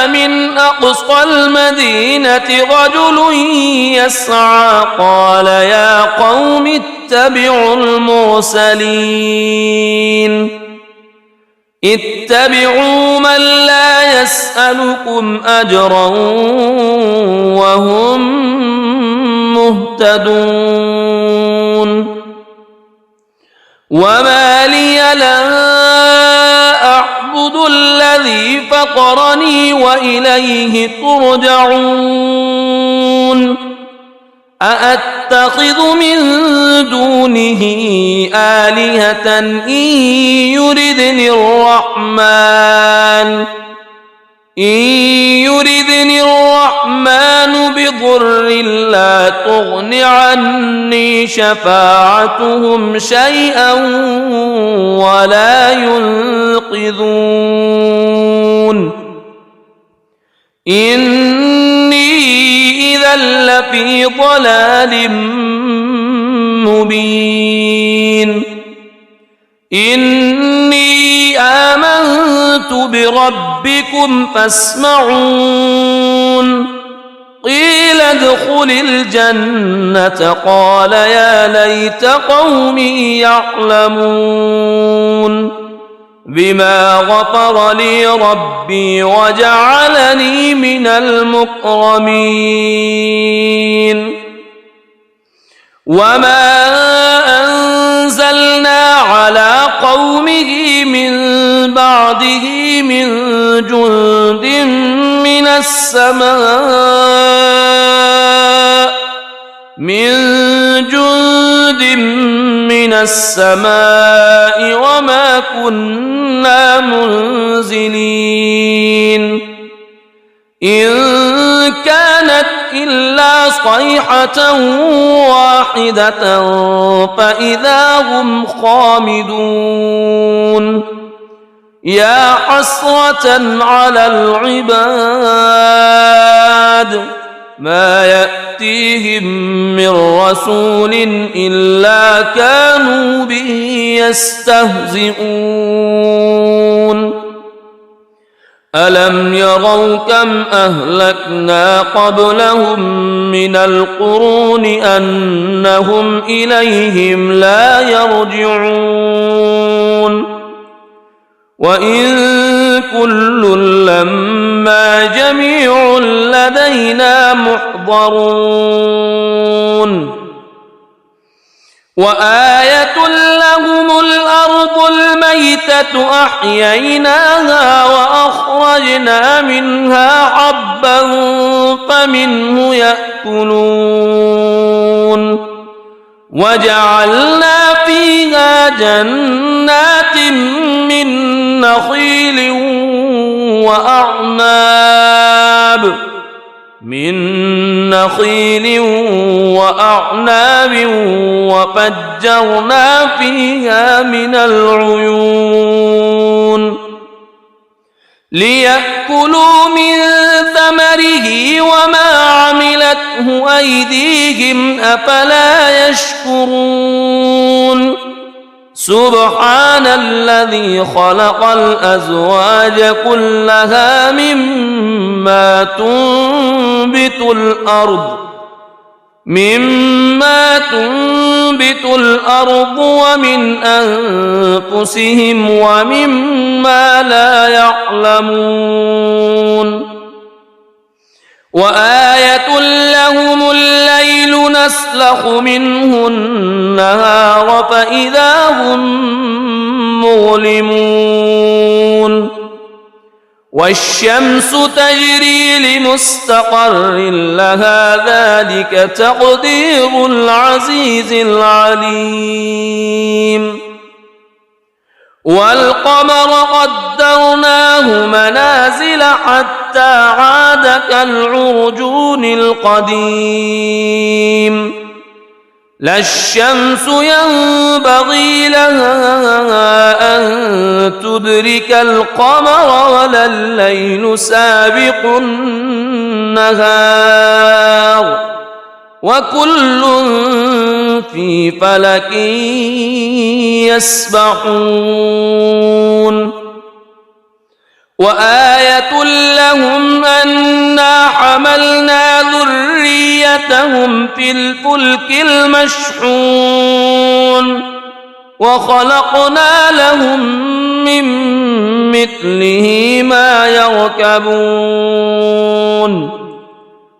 من أقصى المدينة رجل يسعى قال يا قوم اتبعوا من لا يسألكم أجرا وهم مهتدون وما لي لا أعبد الذي فطرني وإليه ترجعون أأتخذ من دونه آلهة إن يردني الرحمن بضر لا تغن عني شفاعتهم شيئا ولا ينقذون إني إذا لفي ضلال مبين إني آمنت بربكم فاسمعون قيل ادخل الجنة قال يا ليت قومي يعلمون بما غفر لي ربي وجعلني من المكرمين وما أنزلنا على قومه من بعده من جند من السماء وما كنا منزلين إن كانت إلا صيحة واحدة فإذا هم خامدون يا حسرة على العباد ما يأتيهم من رسول إلا كانوا به يستهزئون ألم يروا كم أهلكنا قبلهم من القرون أنهم إليهم لا يرجعون وإن كل لما جميع لدينا محضرون وآية لهم الأرض الميتة أحييناها وأخرجنا منها حبا فمنه يأكلون وجعلنا فيها جنات من نخيل وأعناب وفجرنا فيها من العيون ليأكلوا من ثمره وما عملته أيديهم أفلا يشكرون سبحان الذي خلق الأزواج كلها مما تنبت الأرض ومن أنفسهم ومما لا يعلمون وآية لهم الليل نسلخ منه النهار فإذا هم مظلمون والشمس تجري لمستقر لها ذلك تقدير العزيز العليم والقمر قدرناه منازل حتى عاد كالعرجون القديم لا الشمس ينبغي لها أن تدرك القمر ولا الليل سابق النهار وكل في فلك يسبحون وآية لهم أنا حملنا ذريتهم في الفلك المشحون وخلقنا لهم من مثله ما يركبون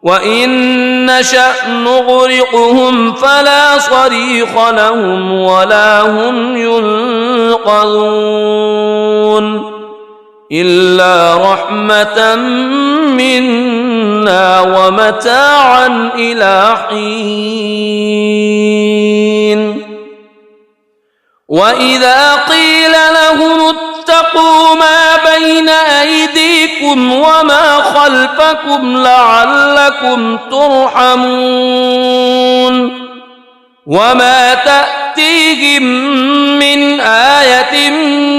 وإن نشأ نغرقهم فلا صريخ لهم ولا هم ينقذون إلا رحمة منا ومتاعا إلى حين وإذا قيل لهم اتقوا ما بين أيديكم وما خلفكم لعلكم ترحمون وما تأتيهم من آية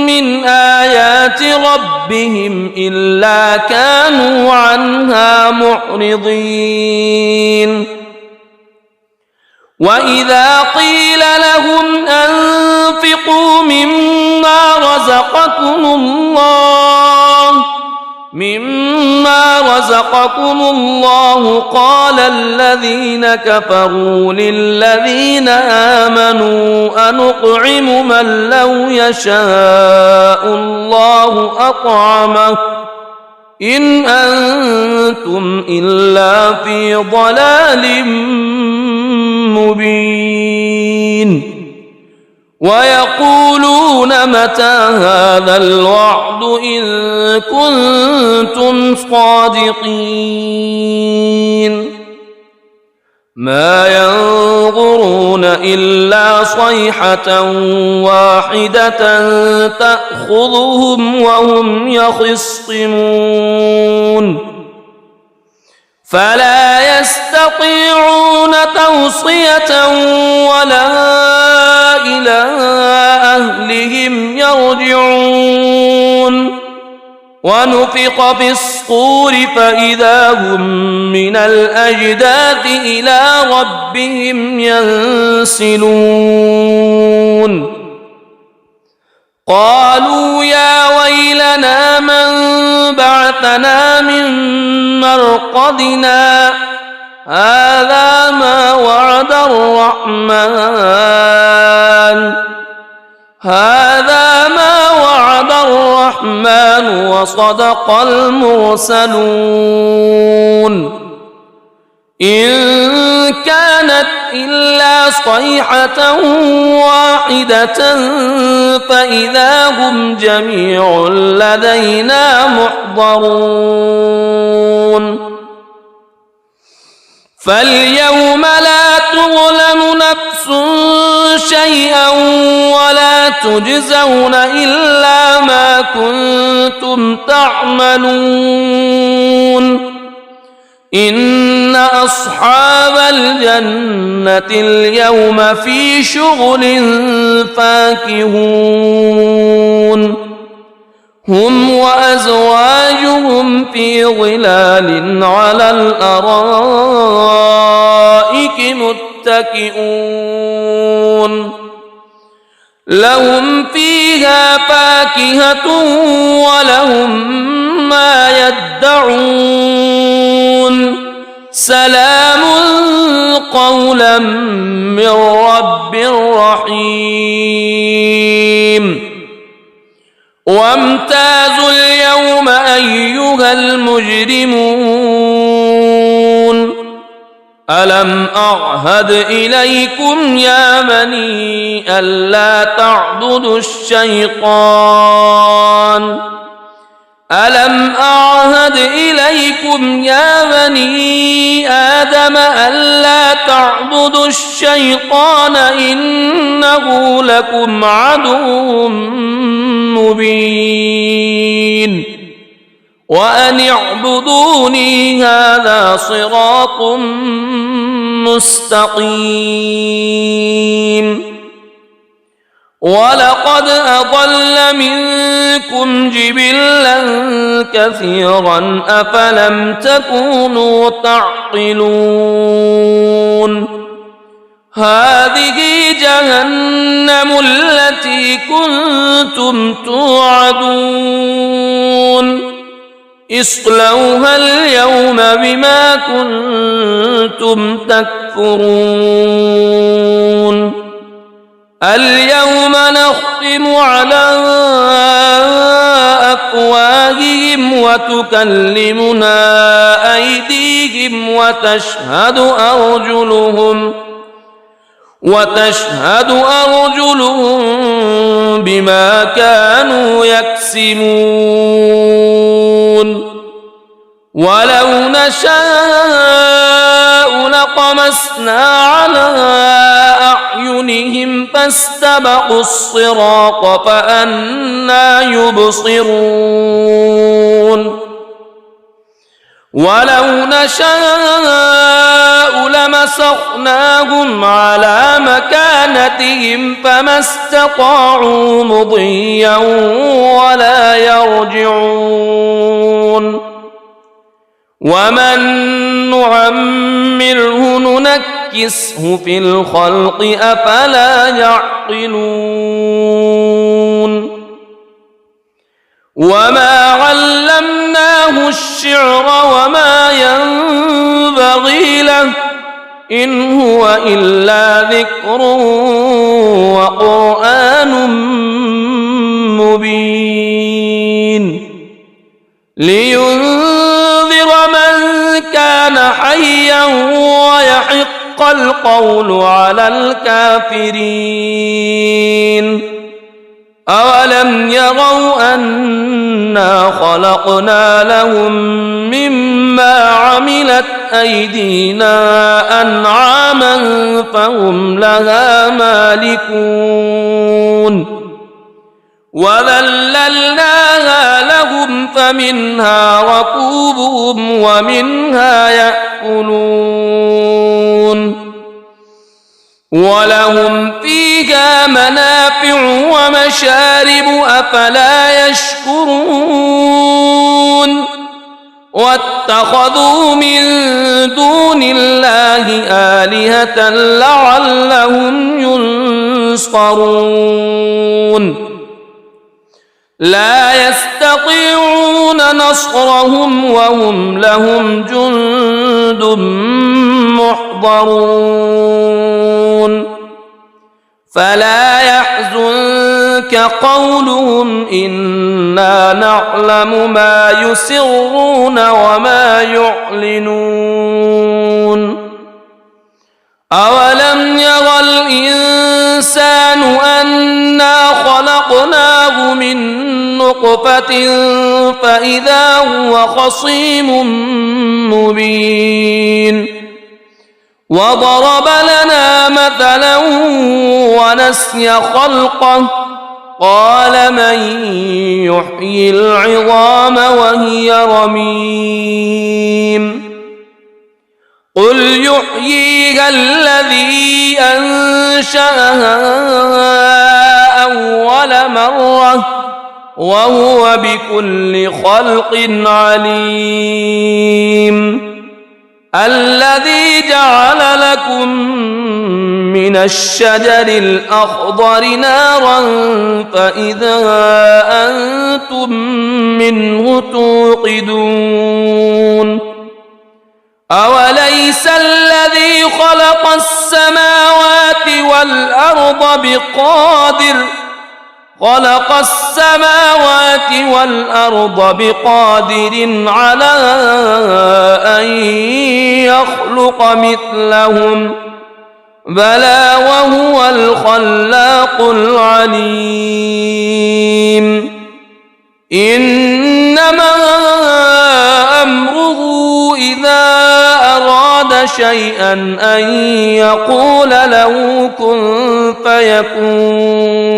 من آيات ربهم إلا كانوا عنها معرضين وإذا قيل لهم أنفقوا مما رزقكم الله قال الذين كفروا للذين آمنوا أنطعم من لو يشاء الله أطعمه إن أنتم إلا في ضلال مبين ويقولون متى هذا الوعد إن كنتم صادقين ما ينظرون إلا صيحة واحدة تأخذهم وهم يخصمون فلا يستطيعون توصية ولا إلى أهلهم يرجعون ونفخ في الصور فإذا هم من الأجداث إلى ربهم ينسلون قالوا يا ويلنا من بعثنا من مرقدنا هذا ما وعد الرحمن وصدق المرسلون إن كانت إلا صيحة واحدة فإذا هم جميع لدينا محضرون فاليوم لا تظلم نفس شيئا ولا تجزون إلا ما كنتم تعملون إن أصحاب الجنة اليوم في شغل فاكهون هم وأزواجهم في ظلال على الأرائك متكئون لهم فيها فاكهة ولهم ما يدعون سلام قولا من رب رحيم وامتازوا اليوم أيها المجرمون ألم أعهد إليكم يا بني ألا تعبدوا الشيطان ألم أعهد إليكم يا بني آدم ألا تعبدوا الشيطان إنه لكم عدو مبين وأن اعبدوني هذا صراط مستقيم ولقد أضل منكم جبلا كثيرا أفلم تكونوا تعقلون هذه جهنم التي كنتم توعدون اصلوها اليوم بما كنتم تكفرون اليوم نختم على أفواههم وتكلمنا أيديهم وتشهد أرجلهم بما كانوا يكسبون ولو نشاء لطمسنا على أعينهم فاستبقوا الصراط فأنى يبصرون ولو نشاء لمسخناهم على مكانتهم فما استطاعوا مضيا ولا يرجعون ومن نعمره ننكسه في الخلق أفلا يعقلون وما علمناه الشعر وما ينبغي له إن هو إلا ذكر وقرآن مبين لينذر من كان حيا ويحق القول على الكافرين أولم يروا أنا خلقنا لهم مما عملت أيدينا أنعاما فهم لها مالكون وذللناها لهم فمنها ركوبهم ومنها يأكلون ولهم فيها منافع ومشارب أفلا يشكرون واتخذوا من دون الله آلهة لعلهم ينصرون لا يستطيعون نصرهم وهم لهم جند محضرون فلا يحزنك قولهم إنا نعلم ما يسرون وما يعلنون أولم يرى الإنسان أنا خلقناه من نطفة فإذا هو خصيم مبين وضرب لنا مثلا ونسي خلقه قال من يحيي العظام وهي رميم قل يحييها الذي أنشأها أول مرة وهو بكل خلق عليم الذي جعل لكم من الشجر الأخضر نارا فإذا أنتم منه توقدون أوليس الذي خلق السماوات والأرض بقادر على أن يخلق مثلهم بلى وهو الخلاق العليم إنما أمره إذا أراد شيئا أن يقول له كن فيكون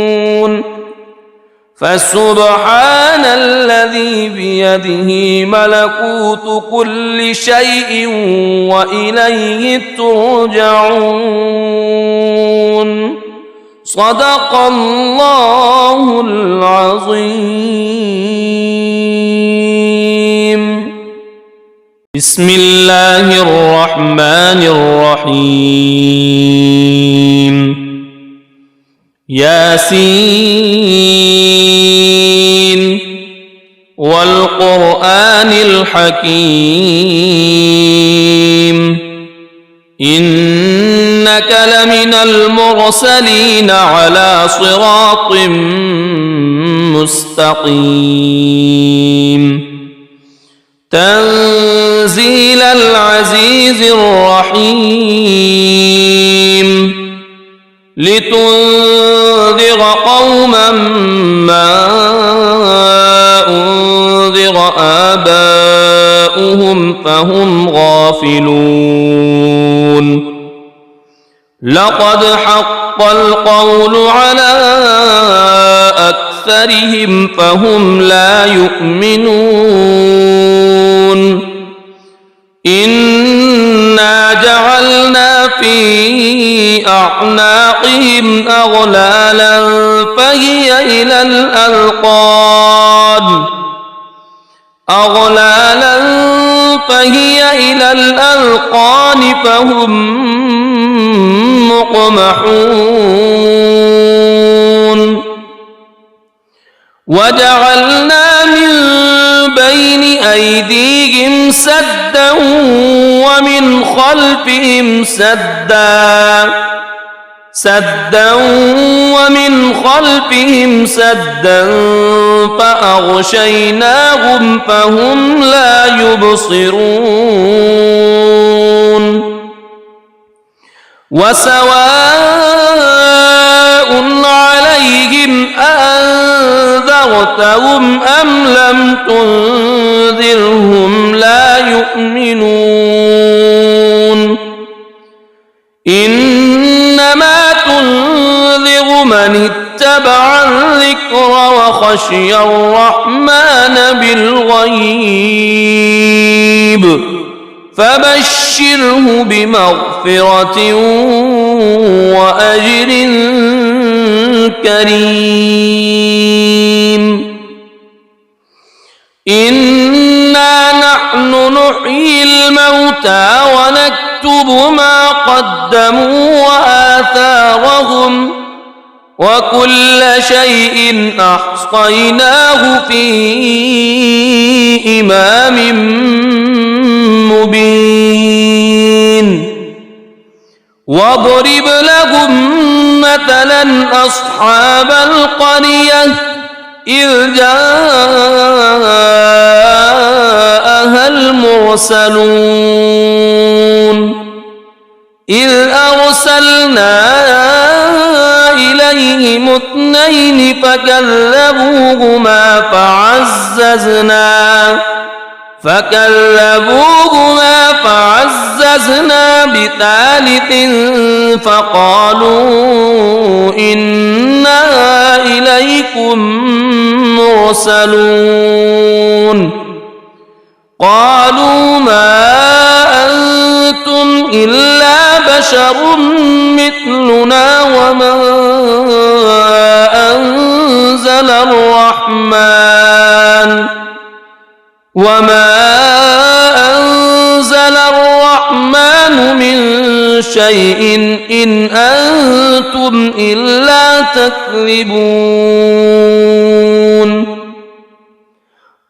فسبحان الذي بيده ملكوت كل شيء وإليه ترجعون صدق الله العظيم. بسم الله الرحمن الرحيم. ياسين والقرآن الحكيم إنك لمن المرسلين على صراط مستقيم تنزيل العزيز الرحيم لتنذر قوما ما أنذر آباؤهم فهم غافلون لقد حق القول على أكثرهم فهم لا يؤمنون إنا جعلنا في أعناقهم أغلالا فهي إلى الأذقان فهم مقمحون وجعلنا من بين أيديهم سدا ومن خلفهم سدا فأغشيناهم فهم لا يبصرون وسواء عليهم أنذرتهم أم لم تنذرهم لا يؤمنون إنما تنذر من اتبع الذكر وخشي الرحمن بالغيب فبشره بمغفرة وأجر كريم إنا نحن نحيي الموتى ونكتب ما قدموا وآثارهم وكل شيء أحصيناه في إمام مبين واضرب لهم مثلا أصحاب القرية إذ جاءها المرسلون إذ أرسلنا إليهم اثنين فكذبوهما فعززنا بثالث فقالوا إنا إليكم مرسلون قالوا ما أنتم إلا بشر مثلنا وما أنزل الرحمن من شيء إن أنتم إلا تكذبون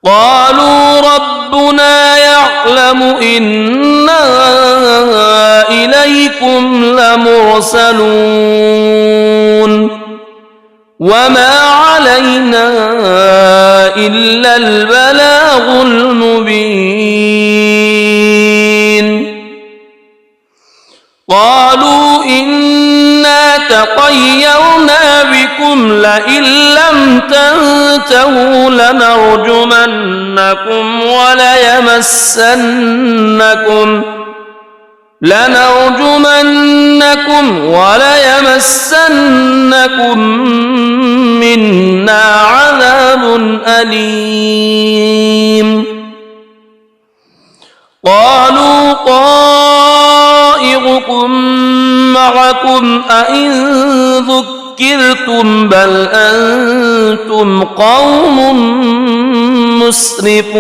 قالوا ربنا يعلم إنا إليكم لمرسلون وما علينا إلا البلاغ المبين قالوا إنا تطيرنا بكم لئن لم تنتهوا لنرجمنكم وليمسنكم منا عذاب أليم قالوا طائركم معكم أئن ذكرتم بل أنتم قوم مسرفون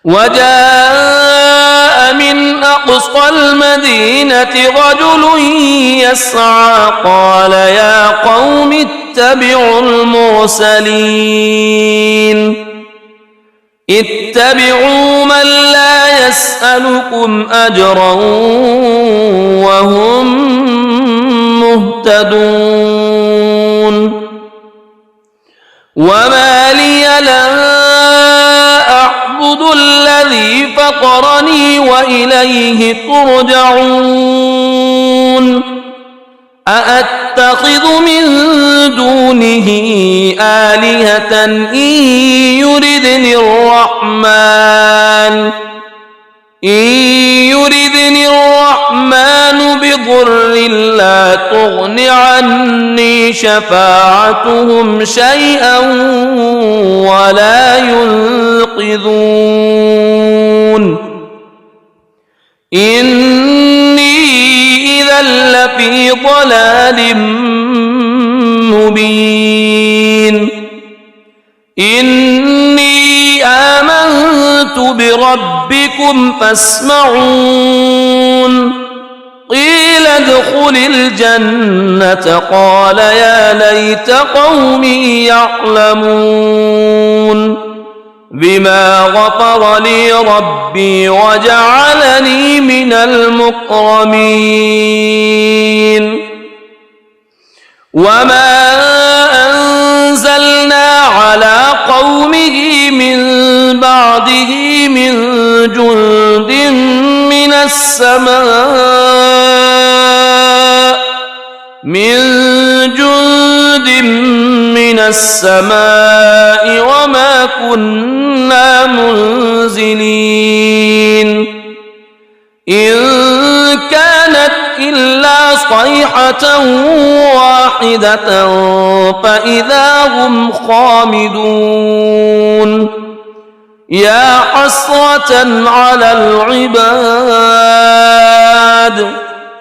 وجاء من أقصى المدينة رجل يسعى قال يا قوم اتبعوا من لا يسألكم أجرا وهم مهتدون وما لي لا أعبد الذي فطرني وإليه ترجعون أأتخذ من دونه آلهة إن يردني الرحمن بضر لا تغن عني شفاعتهم شيئا ولا ينقذون إني إذا لفي ضلال مبين إني آمنت بربكم فاسمعون قيل ادخل الجنة قال يا ليت قومي يعلمون بما غفر لي ربي وجعلني من المكرمين وما أنزلنا على قومه من بعده من جند من السماء وما كنا منزلين إن كانت إلا صيحة واحدة فإذا هم خامدون يا حسرة على العباد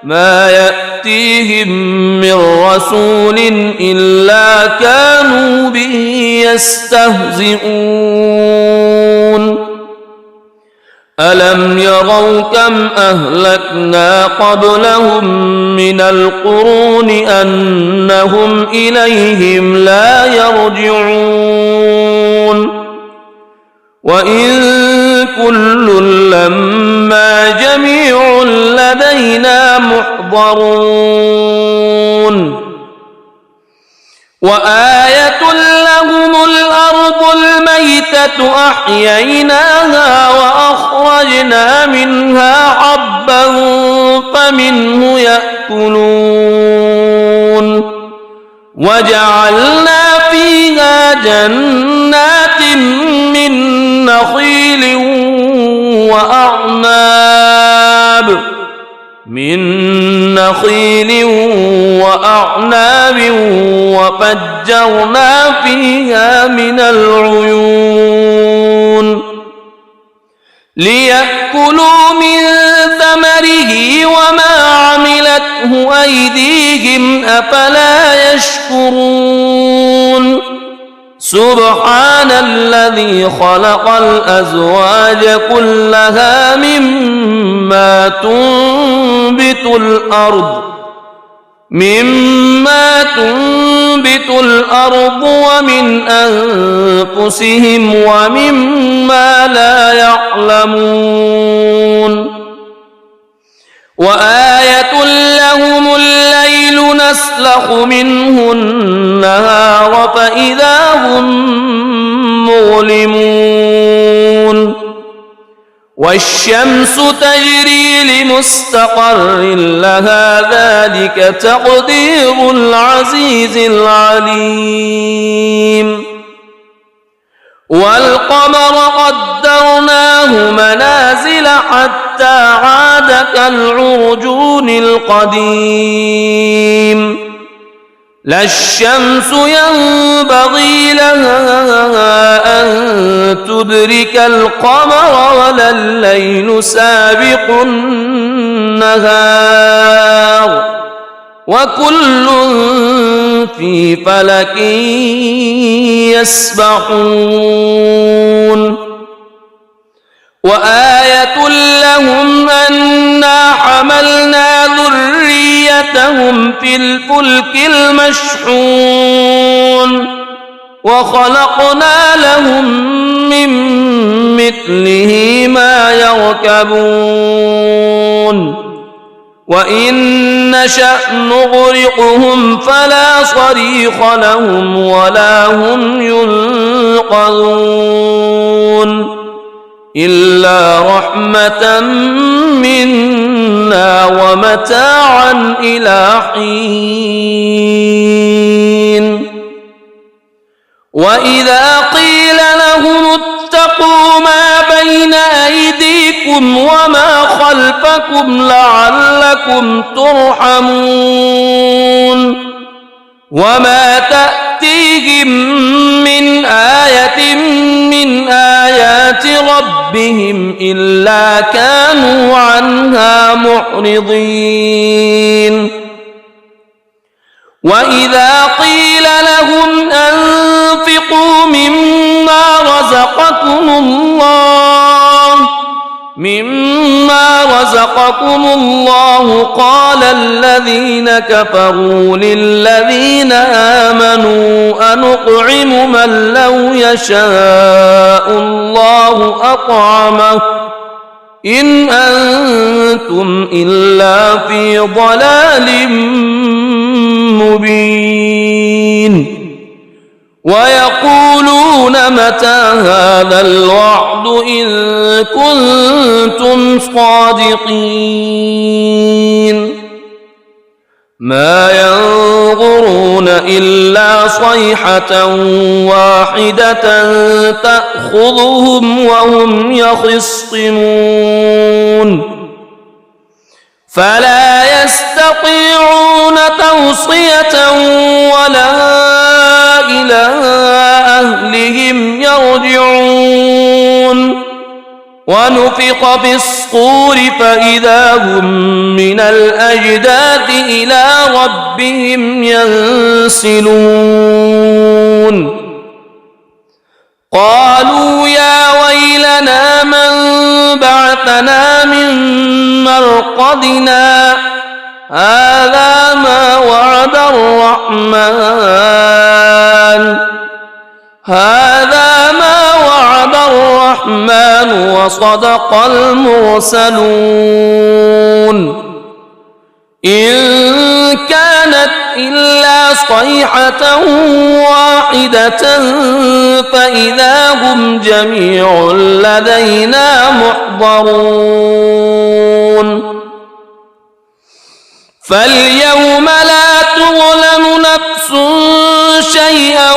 ما يأتيهم من رسول إلا كانوا به يستهزئون ألم يروا كم أهلكنا قبلهم من القرون أنهم إليهم لا يرجعون وإن كل لما جميع لدينا محضرون وآية لهم الأرض الميتة أحييناها وأخرجنا منها حبا فمنه يأكلون وجعلنا فيها جنات من نخيل وأعناب وفجرنا فيها من العيون ليأكلوا من ثمره وما عملته أيديهم أفلا يشكرون سبحان الذي خلق الأزواج كلها مما تنبت الأرض ومن أنفسهم ومما لا يعلمون وآية لهم الليل نسلخ منه النهار فإذا هم مظلمون والشمس تجري لمستقر لها ذلك تقدير العزيز العليم والقمر قدرناه منازل حتى عاد كالعرجون القديم لا الشمس ينبغي لها أن تدرك القمر ولا الليل سابق النهار وكل في فلك يسبحون وآية لهم أنا حملنا ذريتهم في الفلك المشحون وخلقنا لهم من مثله ما يركبون وإن نشأ نغرقهم فلا صريخ لهم ولا هم ينقذون إلا رحمة منا ومتاعا إلى حين وإذا قيل لهم اتقوا ما بين أيديكم وما خلفكم لعلكم ترحمون وما تأتيهم من آية من آيات ربهم إلا كانوا عنها معرضين وإذا قيل لهم أنفقوا مما رزقكم الله قال الذين كفروا للذين آمنوا أنطعم من لو يشاء الله أطعمه إن أنتم إلا في ضلال مبين ويقولون متى هذا الوعد إن كنتم صادقين ما ينظرون إلا صيحة واحدة تأخذهم وهم يخصمون فلا يستطيعون توصية ولا إلى أهلهم يرجعون ونفخ في الصور فإذا هم من الأجداث إلى ربهم ينسلون قالوا يا ويلنا من بعثنا من مرقدنا هذا ما وعد الرحمن وصدق المرسلون إن كانت إلا صيحة واحدة فإذا هم جميع لدينا محضرون فاليوم لا تظلم نفس شيئا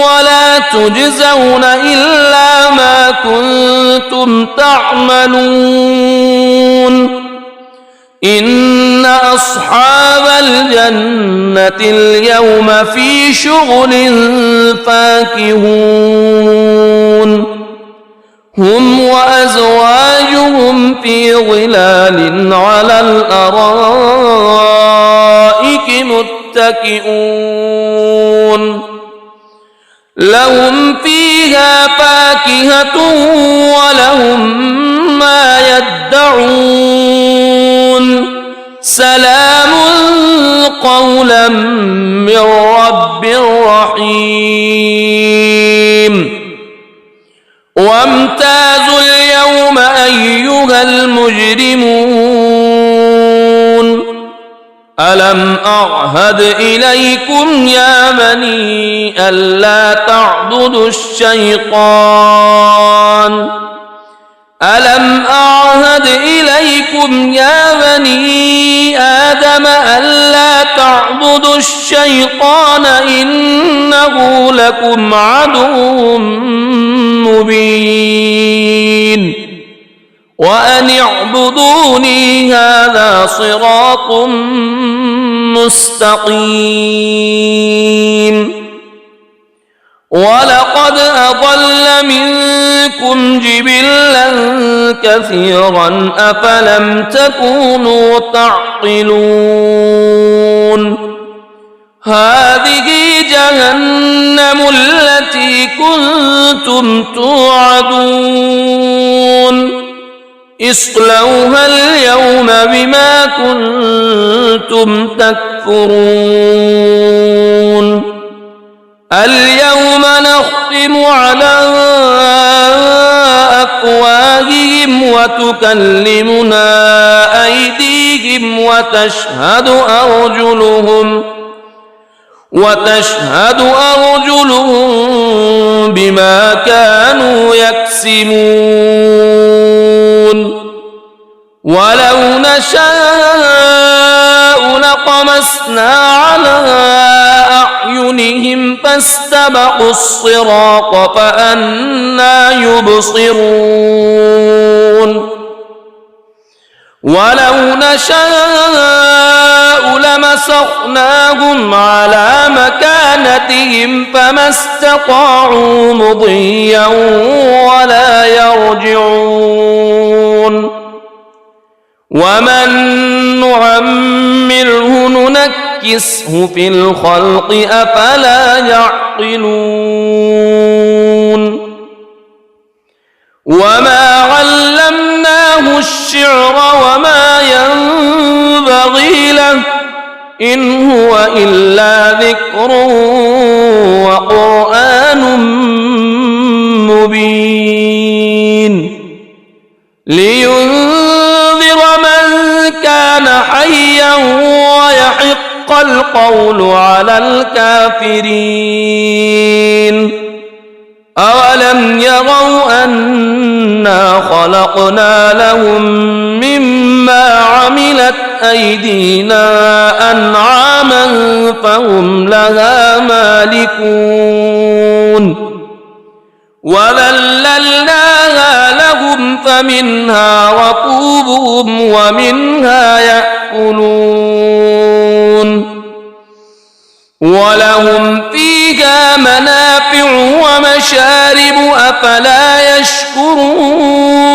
ولا تجزون إلا ما كنتم تعملون إن أصحاب الجنة اليوم في شغل فاكهون هم وأزواجهم في ظلال على الأرائك متكئون لهم فيها فاكهة ولهم ما يدعون سلام قولا من رب رحيم وامتازوا اليوم أيها المجرمون ألم أعهد إليكم يا بني ألا تعبدوا الشيطان ألم أعهد إليكم يا بني آدم ألا تعبدوا الشيطان إنه لكم عدو مبين وأن اعبدوني هذا صراط مستقيم ولقد أضل منكم جبلا كثيرا أفلم تكونوا تعقلون هذه جهنم التي كنتم توعدون اصلوها اليوم بما كنتم تكفرون اليوم نختم على أفواههم وتكلمنا أيديهم وتشهد أرجلهم بما كانوا يكسبون ولو نشاء لطمسنا على أعينهم فاستبقوا الصراط فأنى يبصرون ولو نشاء لمسخناهم على مكانتهم فما استطاعوا مضيا ولا يرجعون ومن نعمره ننكسه في الخلق أفلا يعقلون وما علمناه الشعر وما ينبغي له إن هو إلا ذكر وقرآن مبين لينذر من كان حيا ويحق القول على الكافرين أولم يروا أنا خلقنا لهم مما عملت أيدينا أنعاما فهم لها مالكون وذللناها لهم فمنها ركوبهم ومنها يأكلون ولهم فيها منافع ومشارب أفلا يشكرون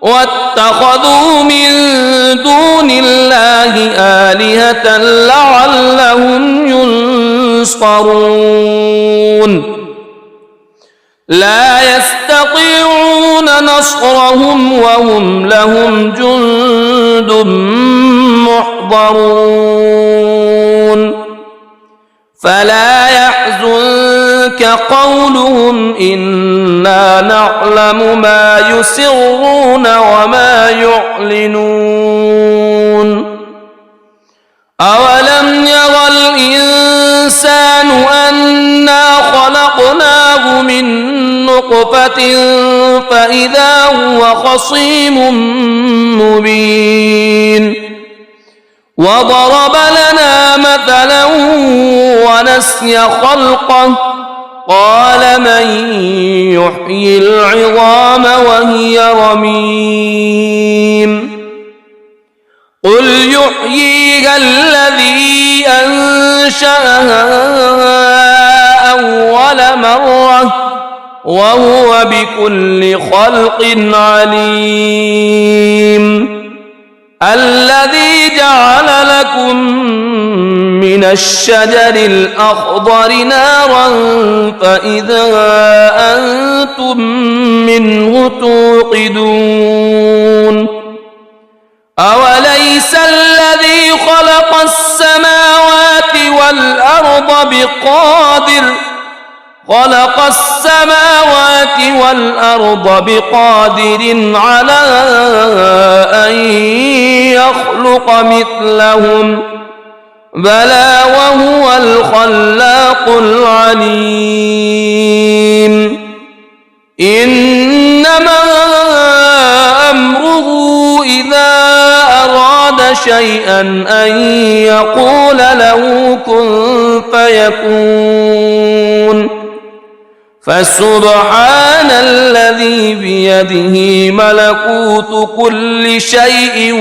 واتخذوا من دون الله آلهة لعلهم ينصرون لا يستطيعون نصرهم وهم لهم جند محضرون فلا يحزنك قولهم إنا نعلم ما يسرون وما يعلنون أولم ير الإنسان أنا خلقناه من نطفة فإذا هو خصيم مبين وضرب لنا مثلا ونسي خلقه قال من يحيي العظام وهي رميم قل يحييها الذي أنشأها أول مرة وهو بكل خلق عليم الذي جعل لكم من من الشجر الأخضر نارا فإذا أنتم منه توقدون أوليس الذي خلق السماوات والأرض بقادر على أن يخلق مثلهم بلى وهو الخلاق العليم إنما أمره إذا أراد شيئا أن يقول له كن فيكون فسبحان الذي بيده ملكوت كل شيء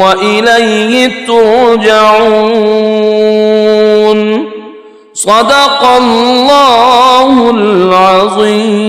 وإليه ترجعون صدق الله العظيم.